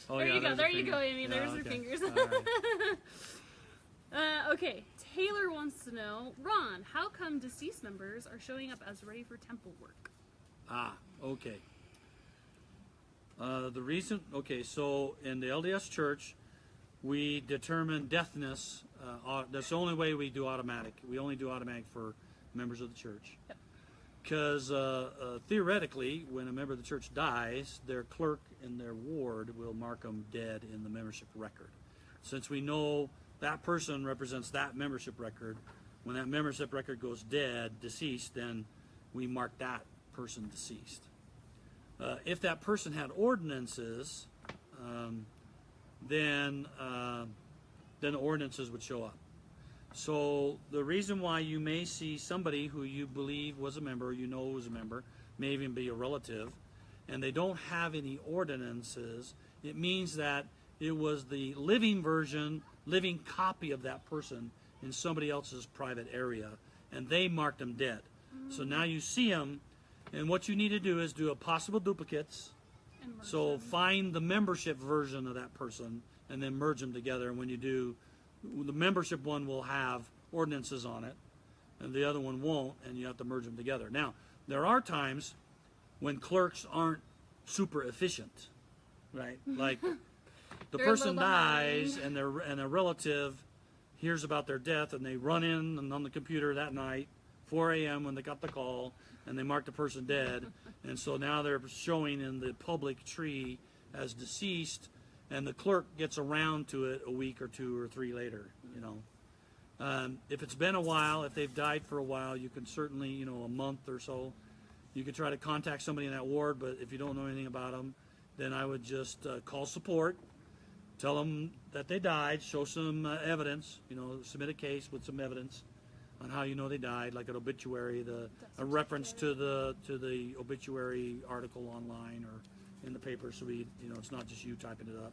Oh, there yeah, you go. there's a There you finger. go, Amy. Yeah, There's her okay. fingers. All right. Okay. Taylor wants to know, Ron, how come deceased members are showing up as ready for temple work? Okay. The reason, so in the LDS Church, we determine deathness. That's the only way we do automatic. We only do automatic for members of the church. Because theoretically, when a member of the church dies, their clerk in their ward will mark them dead in the membership record. Since we know that person represents that membership record, when that membership record goes dead, deceased, then we mark that person deceased. If that person had ordinances, then the ordinances would show up. So the reason why you may see somebody who you believe was a member, was a member, may even be a relative, and they don't have any ordinances, it means that it was the living version, living copy of that person in somebody else's private area, and they marked them dead. So now you see them, and what you need to do is do a possible duplicates. So find the membership version of that person, and then merge them together. And when you do, the membership one will have ordinances on it, and the other one won't, and you have to merge them together. Now, there are times when clerks aren't super efficient, right? Like the person dies, and a relative hears about their death, and they run in and on the computer that night, 4 a.m. when they got the call, and they mark the person dead, and so now they're showing in the public tree as deceased, and the clerk gets around to it a week or 2 or 3 later, If it's been a while, if they've died for a while, you can certainly, a month or so, you could try to contact somebody in that ward, but if you don't know anything about them, then I would just call support, tell them that they died, show some evidence, submit a case with some evidence on how they died, like an obituary, a reference to the obituary article online or in the paper, so it's not just you typing it up,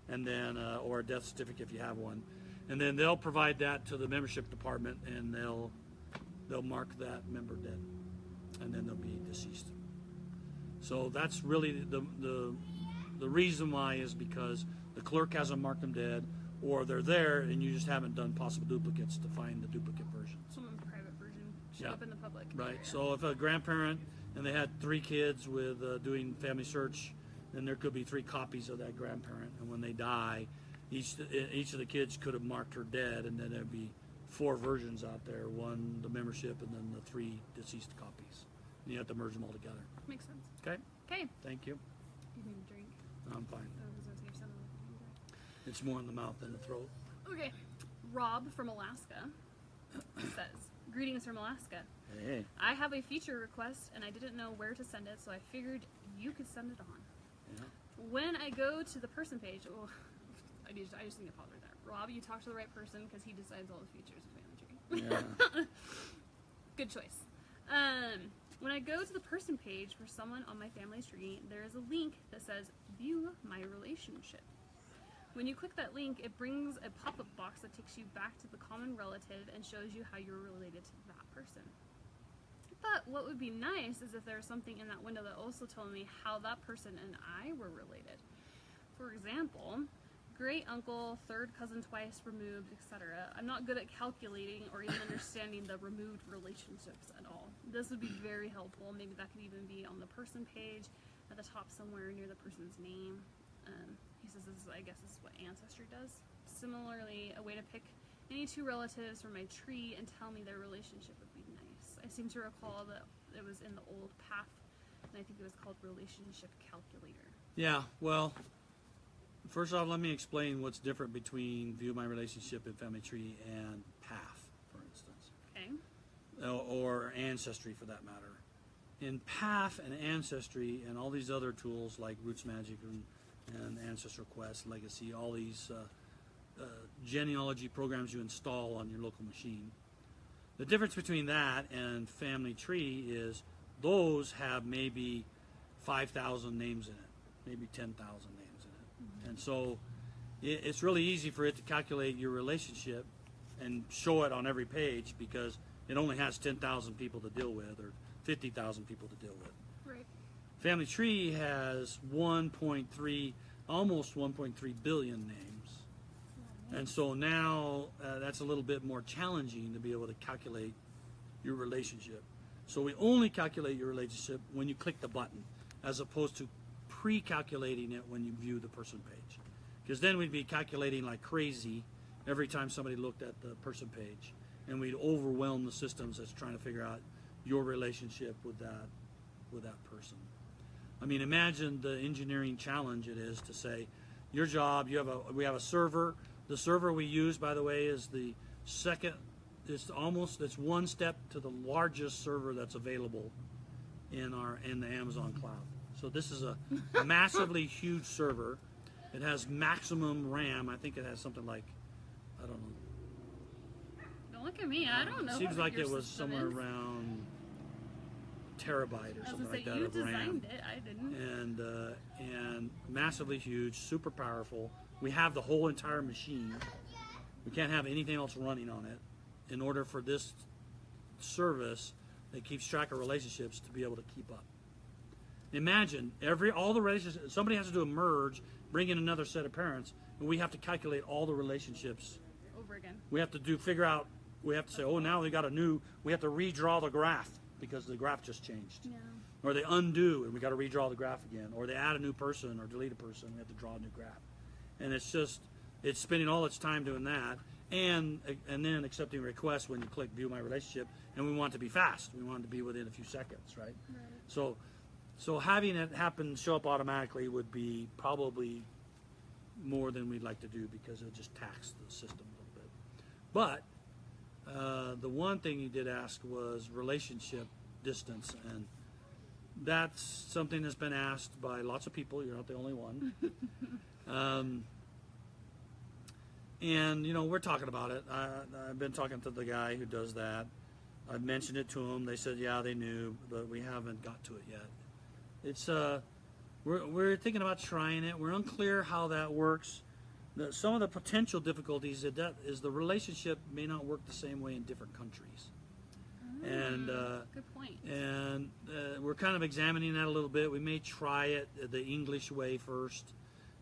and then or a death certificate if you have one, and then they'll provide that to the membership department, and they'll mark that member dead, and then they'll be deceased. So that's really the reason why is because the clerk hasn't marked them dead, or they're there and you just haven't done possible duplicates to find the duplicate version. Some private version showed up in the public. Right. Area. So if a grandparent and they had 3 kids with doing FamilySearch, then there could be 3 copies of that grandparent, and when they die, each of the kids could have marked her dead, and then there'd be 4 versions out there, one the membership, and then the 3 deceased copies. And you have to merge them all together. Makes sense. Okay. Okay. Thank you. You need a drink. I'm fine. I was gonna say you're sounding like you. It's more in the mouth than the throat. Okay. Rob from Alaska says, "Greetings from Alaska. Hey. I have a feature request and I didn't know where to send it, so I figured you could send it on. Yeah. When I go to the person page, I just need to pause right there. Rob, you talk to the right person because he decides all the features of Family Tree. Yeah. Good choice. When I go to the person page for someone on my family tree, there is a link that says View My Relationship. When you click that link, it brings a pop-up box that takes you back to the common relative and shows you how you're related to that person. But what would be nice is if there was something in that window that also told me how that person and I were related. For example, great uncle, third cousin twice removed, etc. I'm not good at calculating or even understanding the removed relationships at all. This would be very helpful. Maybe that could even be on the person page at the top somewhere near the person's name. He says I guess this is what Ancestry does. Similarly, a way to pick any two relatives from my tree and tell me their relationship would be nice. I seem to recall that it was in the old path, and I think it was called Relationship Calculator. Yeah, well, first off, let me explain what's different between View My Relationship in Family Tree and Path, for instance. Okay. Or Ancestry, for that matter. In Path and Ancestry and all these other tools like Roots Magic and Ancestor Quest, Legacy, all these genealogy programs you install on your local machine. The difference between that and Family Tree is those have maybe 5,000 names in it, maybe 10,000 names in it. Mm-hmm. And so it's really easy for it to calculate your relationship and show it on every page because it only has 10,000 people to deal with or 50,000 people to deal with. Right. Family Tree has 1.3, almost 1.3 billion names. And so now that's a little bit more challenging to be able to calculate your relationship. So we only calculate your relationship when you click the button, as opposed to pre-calculating it when you view the person page. Because then we'd be calculating like crazy every time somebody looked at the person page, and we'd overwhelm the systems that's trying to figure out your relationship with that person. I mean, imagine the engineering challenge it is to say, your job, we have a server. The server we use, by the way, is the second, it's one step to the largest server that's available in the Amazon cloud. So this is a massively huge server. It has maximum RAM. I think it has something like, I don't know. Don't look at me. I don't know. Seems like your it was system somewhere is. around terabyte or something like that you of RAM. designed it. I didn't. And massively huge, super powerful. We have the whole entire machine. We can't have anything else running on it in order for this service that keeps track of relationships to be able to keep up. Imagine all the relationships. Somebody has to do a merge, bring in another set of parents, and we have to calculate all the relationships over again. We have to we have to say, oh, now we have to redraw the graph because the graph just changed. Yeah. Or they undo and we got to redraw the graph again. Or they add a new person or delete a person, we have to draw a new graph. And it's spending all its time doing that, and then accepting requests when you click View My Relationship, and we want it to be fast. We want it to be within a few seconds, right? So having it show up automatically would be probably more than we'd like to do because it would just tax the system a little bit. But the one thing you did ask was relationship distance, and that's something that's been asked by lots of people. You're not the only one. And we're talking about it. I've been talking to the guy who does that. I've mentioned it to them. They said, yeah, they knew, but we haven't got to it yet. It's we're thinking about trying it. We're unclear how that works. Some of the potential difficulties is the relationship may not work the same way in different countries. And good point. And we're kind of examining that a little bit. We may try it the English way first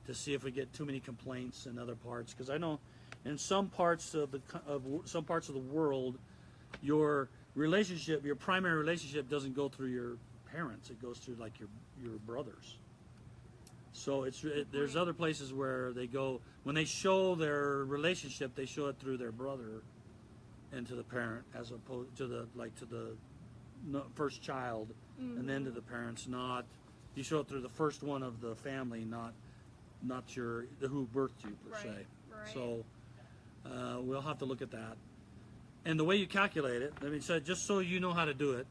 to see if we get too many complaints in other parts. Because I know in some parts of the world, your primary relationship doesn't go through your parents. It goes through like your brothers. So there's other places where they go when they show their relationship, they show it through their brother and to the parent, as opposed to the first child, and then to the parents. Not you show it through the first one of the family, not who birthed you per se. Right. So we'll have to look at that. And the way you calculate it, I mean, so just so you know how to do it,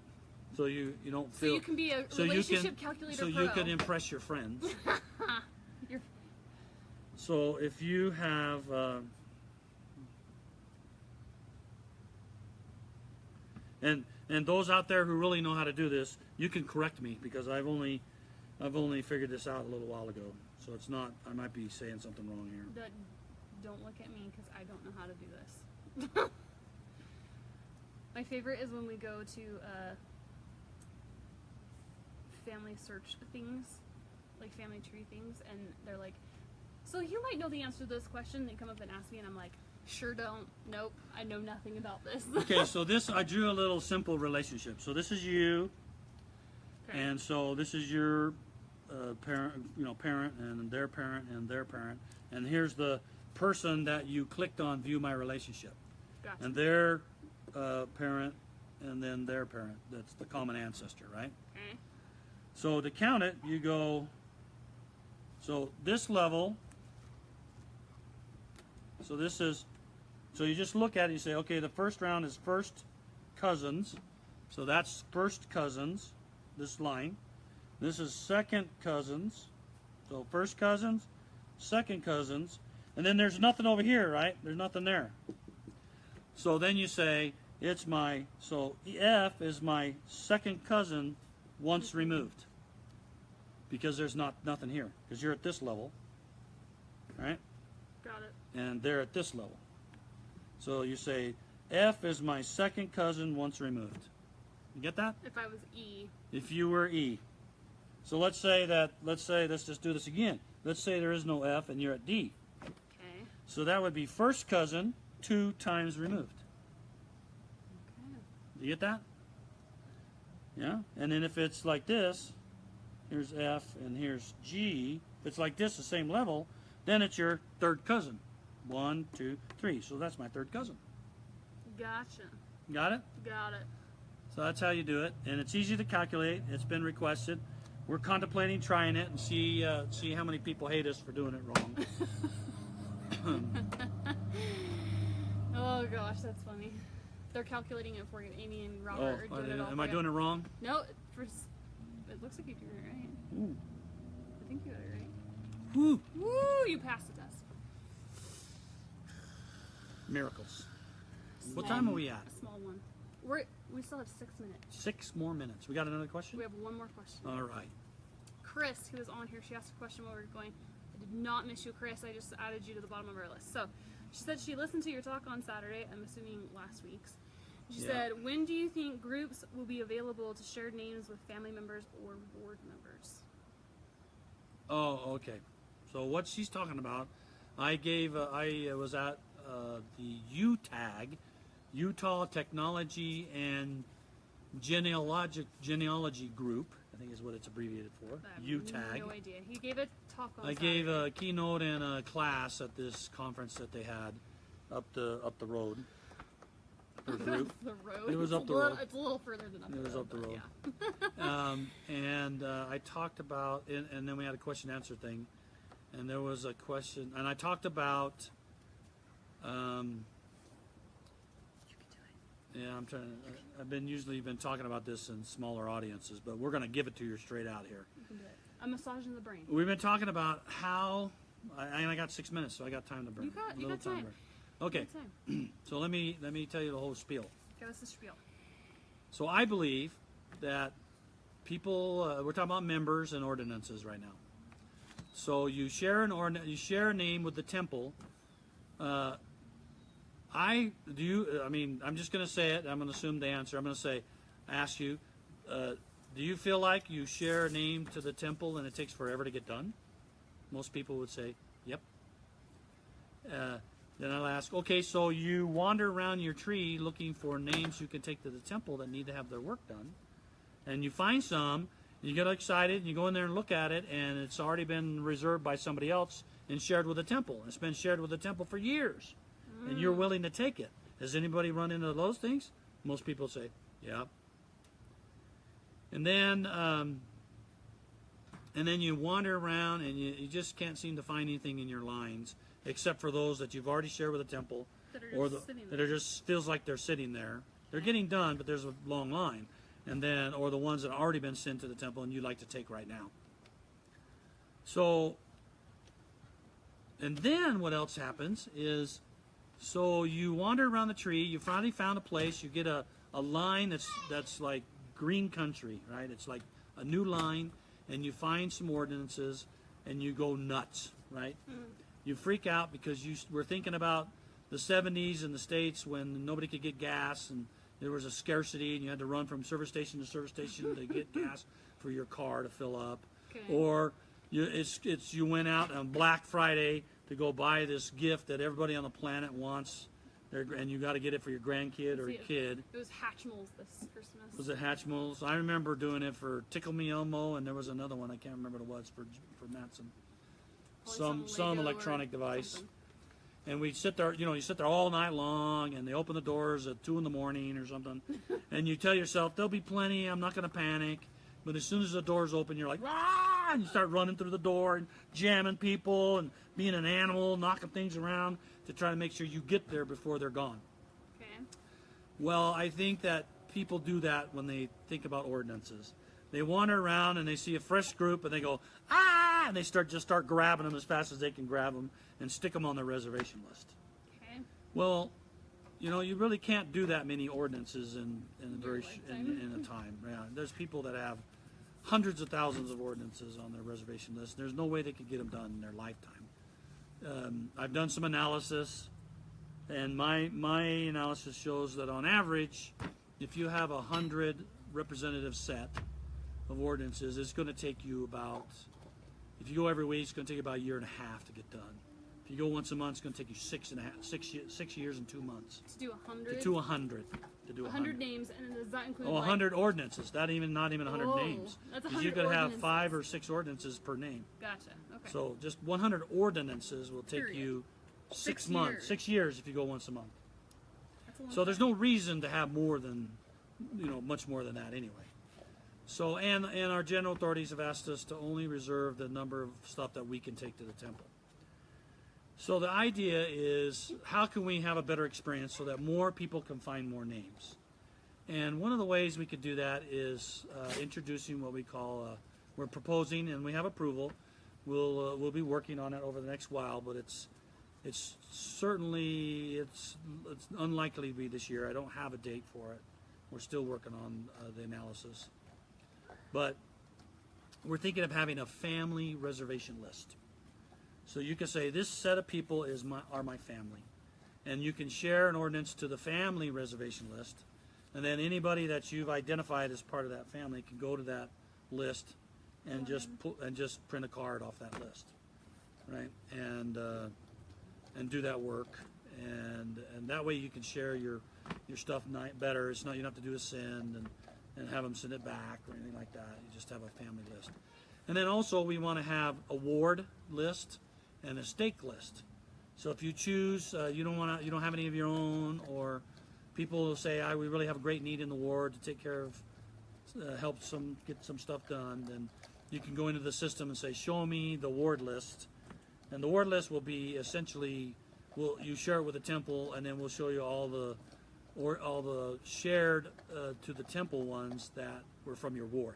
so you don't feel. So you can be a relationship calculator So pro. you can impress your friends. You're- So if you have. And those out there who really know how to do this, you can correct me because I've only figured this out a little while ago. So it's not. I might be saying something wrong here. Don't look at me because I don't know how to do this. My favorite is when we go to FamilySearch things, like family tree things, and they're like, "So you might know the answer to this question." They come up and ask me, and I'm like, "Sure don't. Nope, I know nothing about this." Okay, so this I drew a little simple relationship. So this is you, Okay. and so this is your parent, parent, and their parent, and their parent, and here's the person that you clicked on view my relationship, Gotcha. and their parent, and then their parent. That's the common ancestor, right? Okay. So to count it, you go. So this level. So this is. So you just look at it. You say, okay, the first round is first cousins. So that's first cousins. This line. This is second cousins. So first cousins, second cousins, and then there's nothing over here, right? There's nothing there. So then you say it's my. So F is my second cousin once removed. Because there's nothing here. Because you're at this level, right? Got it. And they're at this level. So you say F is my second cousin once removed. You get that? If I was E. If you were E. So let's just do this again. Let's say there is no F and you're at D. Okay. So that would be first cousin 2 times removed. Okay. Do you get that? Yeah? And then if it's like this, here's F and here's G. If it's like this, the same level, then it's your third cousin. 1, 2, 3. So that's my third cousin. Gotcha. Got it? Got it. So that's how you do it, and it's easy to calculate. It's been requested. We're contemplating trying it and see how many people hate us for doing it wrong. Oh gosh, that's funny. They're calculating it for you. Amy and Robert are doing it all. Am I doing it wrong? No, it looks like you're doing it right. Ooh. I think you got it right. Woo. Woo! You passed the test. Miracles. What Small- time are we at? A small one. We still have 6 minutes. 6 more minutes. We got another question? We have one more question. All right. Chris, who was on here, she asked a question while we were going. I did not miss you, Chris. I just added you to the bottom of our list. So she said she listened to your talk on Saturday. I'm assuming last week's. She Yeah. said, when do you think groups will be available to share names with family members or board members? Oh, okay. So what she's talking about, I was at the UTAG, Utah Technology and Genealogy Group, I think is what it's abbreviated for. I have UTAG. no idea. He gave a talk on I Saturday. gave a keynote and a class at this conference that they had up the road. Her group. the road. It was It's up the a little- road. It's a little further than up the road. It was up the but road. Yeah. And I talked about, and then we had a question answer thing, and there was a question, and I talked about. Yeah, I'm trying. I've usually been talking about this in smaller audiences, but we're going to give it to you straight out here. You can do it. I'm massaging the brain. We've been talking about how. I got 6 minutes, so I got time to burn. You got time. Okay, Good time. so let me tell you the whole spiel. Give us the spiel. So I believe that people. We're talking about members and ordinances right now. So you share a name with the temple. I'm just going to say it. I'm going to assume the answer. I'm going to ask you, do you feel like you share a name to the temple and it takes forever to get done? Most people would say, yep. Then I'll ask, okay, so you wander around your tree looking for names you can take to the temple that need to have their work done, and you find some, you get excited, and you go in there and look at it, and it's already been reserved by somebody else and shared with the temple. It's been shared with the temple for years, and you're willing to take it. Has anybody run into those things? Most people say, yeah. And then And then you wander around and you just can't seem to find anything in your lines, except for those that you've already shared with the temple, that are just feels like they're sitting there. They're getting done, but there's a long line. And then, or the ones that have already been sent to the temple and you'd like to take right now. So, and then what else happens is, so you wander around the tree, you finally found a place, you get a line that's like green country, right? It's like a new line, and you find some ordinances, and you go nuts, right? You freak out because you were thinking about the 70s in the States when nobody could get gas, and there was a scarcity, and you had to run from service station to service station to get gas for your car to fill up. Okay. Or you went out on Black Friday to go buy this gift that everybody on the planet wants, and you got to get it for your grandkid or your kid. It was Hatchimals this Christmas. Was it Hatchimals? I remember doing it for Tickle Me Elmo, and there was another one I can't remember what it was for Matson. Some electronic device. Something. And we'd sit there, you sit there all night long, and they open the doors at 2 in the morning or something, and you tell yourself, there'll be plenty, I'm not going to panic. But as soon as the doors open, you're like, ah, and you start running through the door and jamming people and being an animal, knocking things around to try to make sure you get there before they're gone. Okay. Well, I think that people do that when they think about ordinances. They wander around and they see a fresh group and they go, ah, and they start grabbing them as fast as they can grab them and stick them on their reservation list. Okay. Well, you really can't do that many ordinances in a time. Yeah, there's people that have hundreds of thousands of ordinances on their reservation list. There's no way they could get them done in their lifetime. I've done some analysis, and my analysis shows that on average, if you have 100 representative set of ordinances, it's going to take you about, if you go every week, it's going to take you about a year and a half to get done. If you go once a month, it's going to take you 6 years and 2 months. To do 100? To do 100. To do 100 names, and does that include 100 ordinances. Not even 100 names. That's 'Cause 100 you could have ordinances. 5 or 6 ordinances per name. Gotcha. Okay. So just 100 ordinances will take Period. you 6 months, years. 6 years if you go once a month. That's a long So there's time. no reason to have more than, much more than that anyway. So, and our general authorities have asked us to only reserve the number of stuff that we can take to the temple. So the idea is, how can we have a better experience so that more people can find more names? And one of the ways we could do that is introducing what we call, we're proposing, and we have approval. We'll be working on it over the next while, but it's unlikely to be this year. I don't have a date for it. We're still working on the analysis. But we're thinking of having a family reservation list. So you can say, this set of people are my family. And you can share an ordinance to the family reservation list. And then anybody that you've identified as part of that family can go to that list and just print a card off that list, right? And do that work. And that way you can share your stuff better. It's not, you don't have to do a send and have them send it back or anything like that. You just have a family list. And then also we want to have a ward list and a stake list. So if you choose, you don't have any of your own, or people will say, we really have a great need in the ward to take care of, get some stuff done, then you can go into the system and say, show me the ward list. And the ward list will be essentially, you share it with the temple, and then we'll show you all the shared to the temple ones that were from your ward.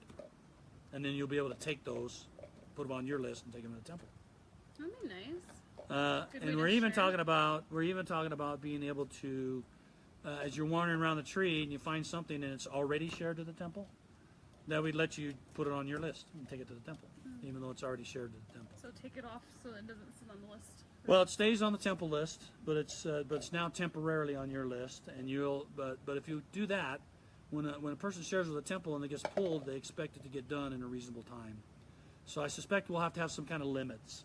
And then you'll be able to take those, put them on your list, and take them to the temple. That'd be nice. And we're even talking about being able to, as you're wandering around the tree and you find something and it's already shared to the temple, that we'd let you put it on your list and take it to the temple, even though it's already shared to the temple. So take it off so it doesn't sit on the list. Well, it stays on the temple list, but it's now temporarily on your list. And but if you do that, when a person shares with a temple and it gets pulled, they expect it to get done in a reasonable time. So I suspect we'll have to have some kind of limits,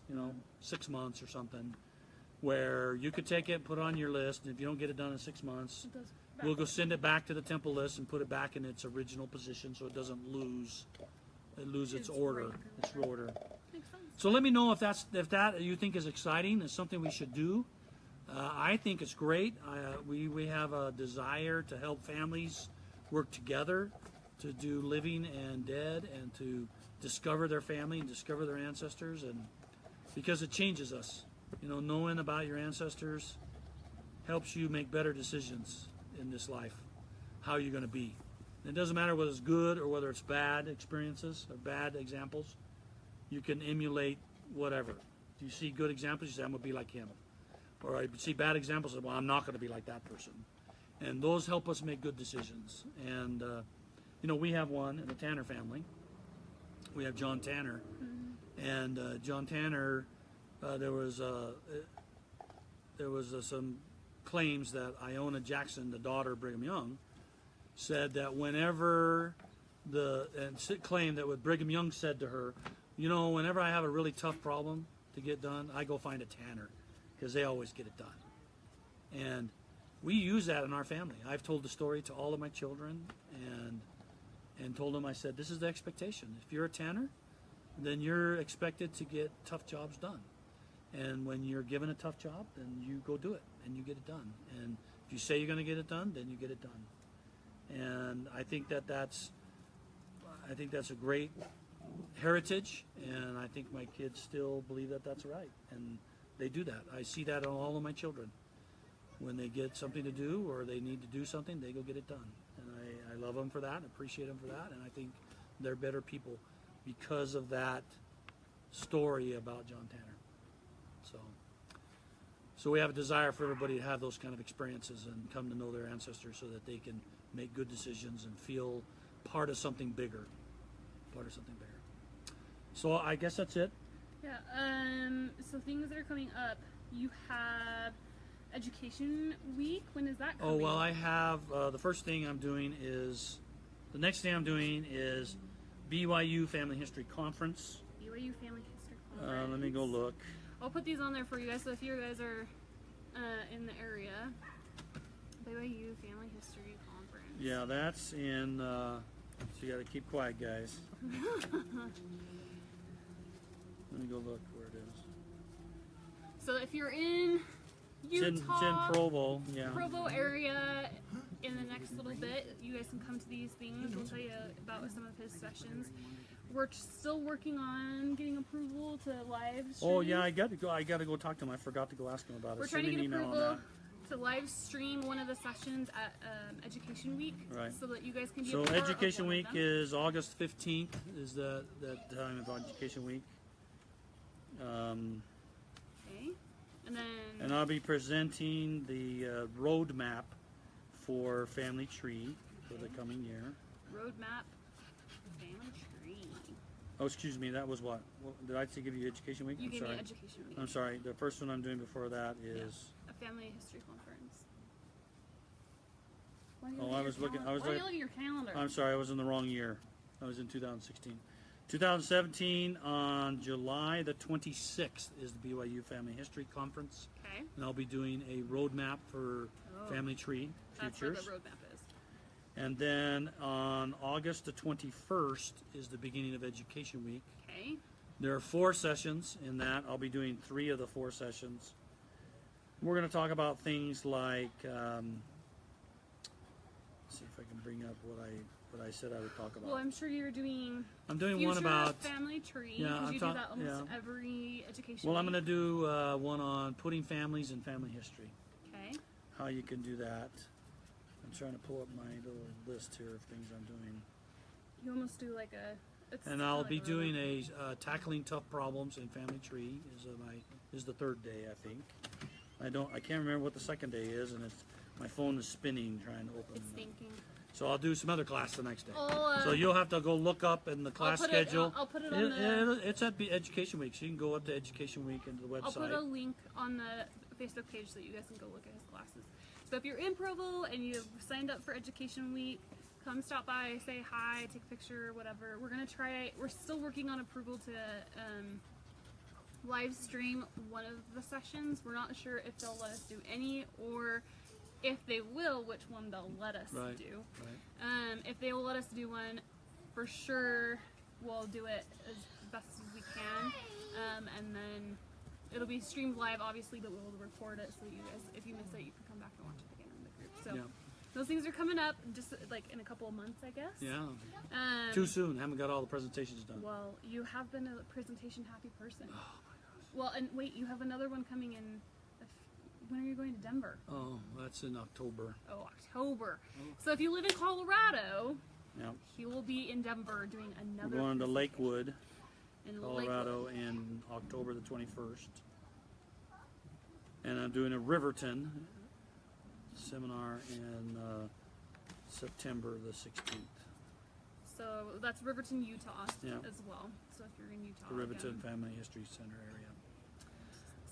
6 months or something, where you could take it and put it on your list, and if you don't get it done in 6 months, we'll go send it back to the temple list and put it back in its original position so it doesn't lose its order, its order. Makes sense. So let me know if that you think is exciting, is something we should do. I think it's great. We have a desire to help families work together to do living and dead, and to discover their family and discover their ancestors, and because it changes us. You know, knowing about your ancestors helps you make better decisions in this life, how you're going to be. And it doesn't matter whether it's good or whether it's bad experiences or bad examples. You can emulate whatever. If you see good examples, you say, I'm going to be like him. Or I see bad examples, and well, I'm not going to be like that person. And those help us make good decisions. And, you know, we have one in the Tanner family. We have John Tanner. And John Tanner, there was some claims that Iona Jackson, the daughter of Brigham Young, said that whenever claimed that what Brigham Young said to her, you know, whenever I have a really tough problem to get done, I go find a tanner because they always get it done. And we use that in our family. I've told the story to all of my children and told them, I said, this is the expectation. If you're a tanner, then you're expected to get tough jobs done. And when you're given a tough job, then you go do it and you get it done. And if you say you're going to get it done, then you get it done. And I think that's a great heritage, and I think my kids still believe that that's right, and they do that. I see that on all of my children. When they get something to do or they need to do something, they go get it done. And I love them for that, appreciate them for that, and I think they're better people because of that story about John Tanner. So we have a desire for everybody to have those kind of experiences and come to know their ancestors so that they can make good decisions and feel part of something bigger. So I guess that's it. Yeah. So things that are coming up. You have Education Week. When is that coming? Oh, well, I have the first thing I'm doing is the next thing I'm doing is BYU Family History Conference. BYU Family History Conference. Let me go look. I'll put these on there for you guys. So if you guys are in the area, BYU Family History Conference. Yeah, that's in. So you got to keep quiet, guys. Let me go look where it is. So if you're in Utah, it's in Provo, yeah. Provo area, in the next little bit, you guys can come to these things. We'll tell you about some of his sessions. We're still working on getting approval to live stream. Oh yeah, I got to go talk to him. I forgot to go ask him about it. We're trying to get approval to live stream one of the sessions at Education Week, right? So that you guys can be. So a part Education of Week is August 15th. Is that time of Education Week? Okay, and then. And I'll be presenting the roadmap for Family Tree for the coming year. Roadmap, Family Tree. Oh, excuse me. That was what? Did I give you Education Week? You I'm gave sorry. me Education Week. I'm sorry. The first one I'm doing before that is. A Family History Conference. I was looking at your calendar. I'm sorry, I was in the wrong year. I was in 2016. 2017 on July the 26th is the BYU Family History Conference. Okay. And I'll be doing a roadmap for Family Tree Futures. That's where the roadmap is. And then on August the 21st is the beginning of Education Week. Okay. There are 4 sessions in that. I'll be doing 3 of the 4 sessions. We're going to talk about things like, let's see if I can bring up what I said I would talk about. Well, I'm sure you're doing. I'm doing Future one about Family Tree. Yeah, you do that almost every education. Well, I'm week. going to do one on putting families in family history. Okay. How you can do that. I'm trying to pull up my little list here of things I'm doing. You almost do like a. And I'll be doing a tackling tough problems in Family Tree is the 3rd day, I think. I can't remember what the 2nd day is, and my phone is spinning trying to open. It's thinking. So I'll do some other class the next day. So you'll have to go look up in the class schedule. I'll put it on It's at Education Week, so you can go up to Education Week into the website. I'll put a link on the Facebook page so that you guys can go look at his classes. So if you're in Provo and you've signed up for Education Week, come stop by, say hi, take a picture, whatever. We're still working on approval to live stream one of the sessions. We're not sure if they'll let us do any, or if they will, which one they'll let us do. Right. If they will let us do one, for sure we'll do it as best as we can. And then it'll be streamed live, obviously, but we'll record it so you guys, if you miss it, you can come back and watch it again in the group. So those things are coming up just like in a couple of months, I guess. Yeah. Um, Too soon. Haven't got all the presentations done. Well, you have been a presentation happy person. Oh my gosh. Well, and wait, you have another one coming in. When are you going to Denver? Oh, that's in October. Oh, October. So if you live in Colorado, Yeah. he will be in Denver doing another. We're going to presentation Lakewood, in Colorado, in October the 21st. And I'm doing a Riverton seminar in September the 16th. So that's Riverton, Utah Yeah. as well. So if you're in Utah. The Riverton again. Family History Center area.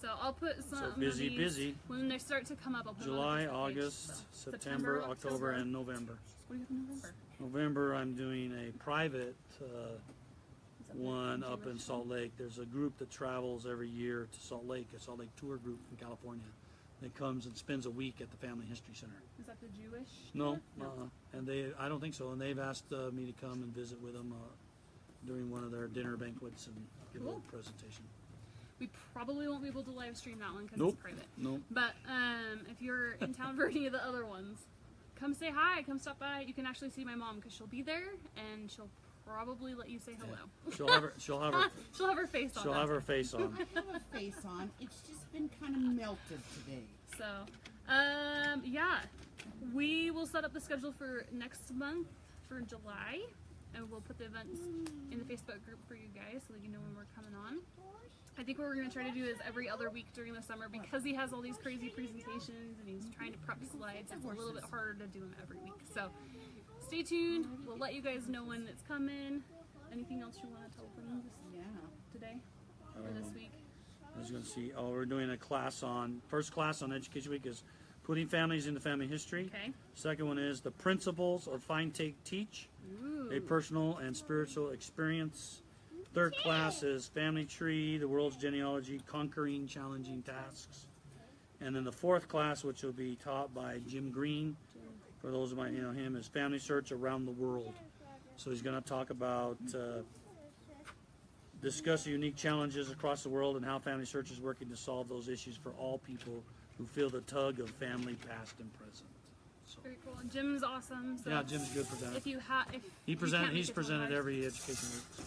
So I'll put some So of busy, these, busy. when they start to come up. I'll put them on July, the Facebook page. August, So, September, October, and November. What do you have in November? November, I'm doing a private Is that one the up in Jewish? Salt Lake. There's a group that travels every year to Salt Lake, a Salt Lake tour group from California, that comes and spends a week at the Family History Center. Is that the Jewish? No, one? and I don't think so. And they've asked me to come and visit with them during one of their dinner banquets and give a Cool. little presentation. We probably won't be able to live stream that one because Nope. it's private. Nope. But if you're in town for any of the other ones, come say hi. Come stop by. You can actually see my mom because she'll be there and she'll probably let you say hello. She'll have her. She'll have her. She'll have her face on. She'll have her face on. I have a face on. It's just been kind of melted today. So, yeah, we will set up the schedule for next month for July, and we'll put the events in the Facebook group for you guys so that you know when we're coming on. I think what we're going to try to do is every other week during the summer, because he has all these crazy presentations and he's trying to prep slides, it's a little bit harder to do them every week. So stay tuned. We'll let you guys know when it's coming. Anything else you want to tell them Yeah. today or this week? I was going to see. Oh, we're doing a class on first class on Education Week is putting families into family history. Okay. Second one is the principles of Find, Take, Teach, Ooh. a personal and spiritual experience. Third class is Family Tree, the world's genealogy, conquering challenging tasks. And then the fourth class, which will be taught by Jim Green, for those who might know him, is Family Search Around the World. So he's going to talk about, discuss the unique challenges across the world and how Family Search is working to solve those issues for all people who feel the tug of family past and present. So, Very cool. And Jim's awesome. So yeah, Jim's a good presenter. if you have, if He you presented. can't He's make it to presented live, every education week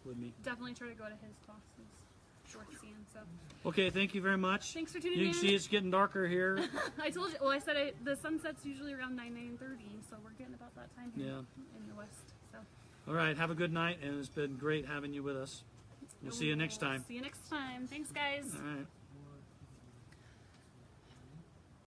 with me. definitely try to go to his classes. It's worth seeing. So Okay, thank you very much. thanks for tuning You in. can see it's getting darker here. I told you. Well, I said the sunset's usually around 9:30, so we're getting about that time here Yeah. in the west. So All right, have a good night, and it's been great having you with us. We'll see you next time. See you next time. Thanks, guys. All right.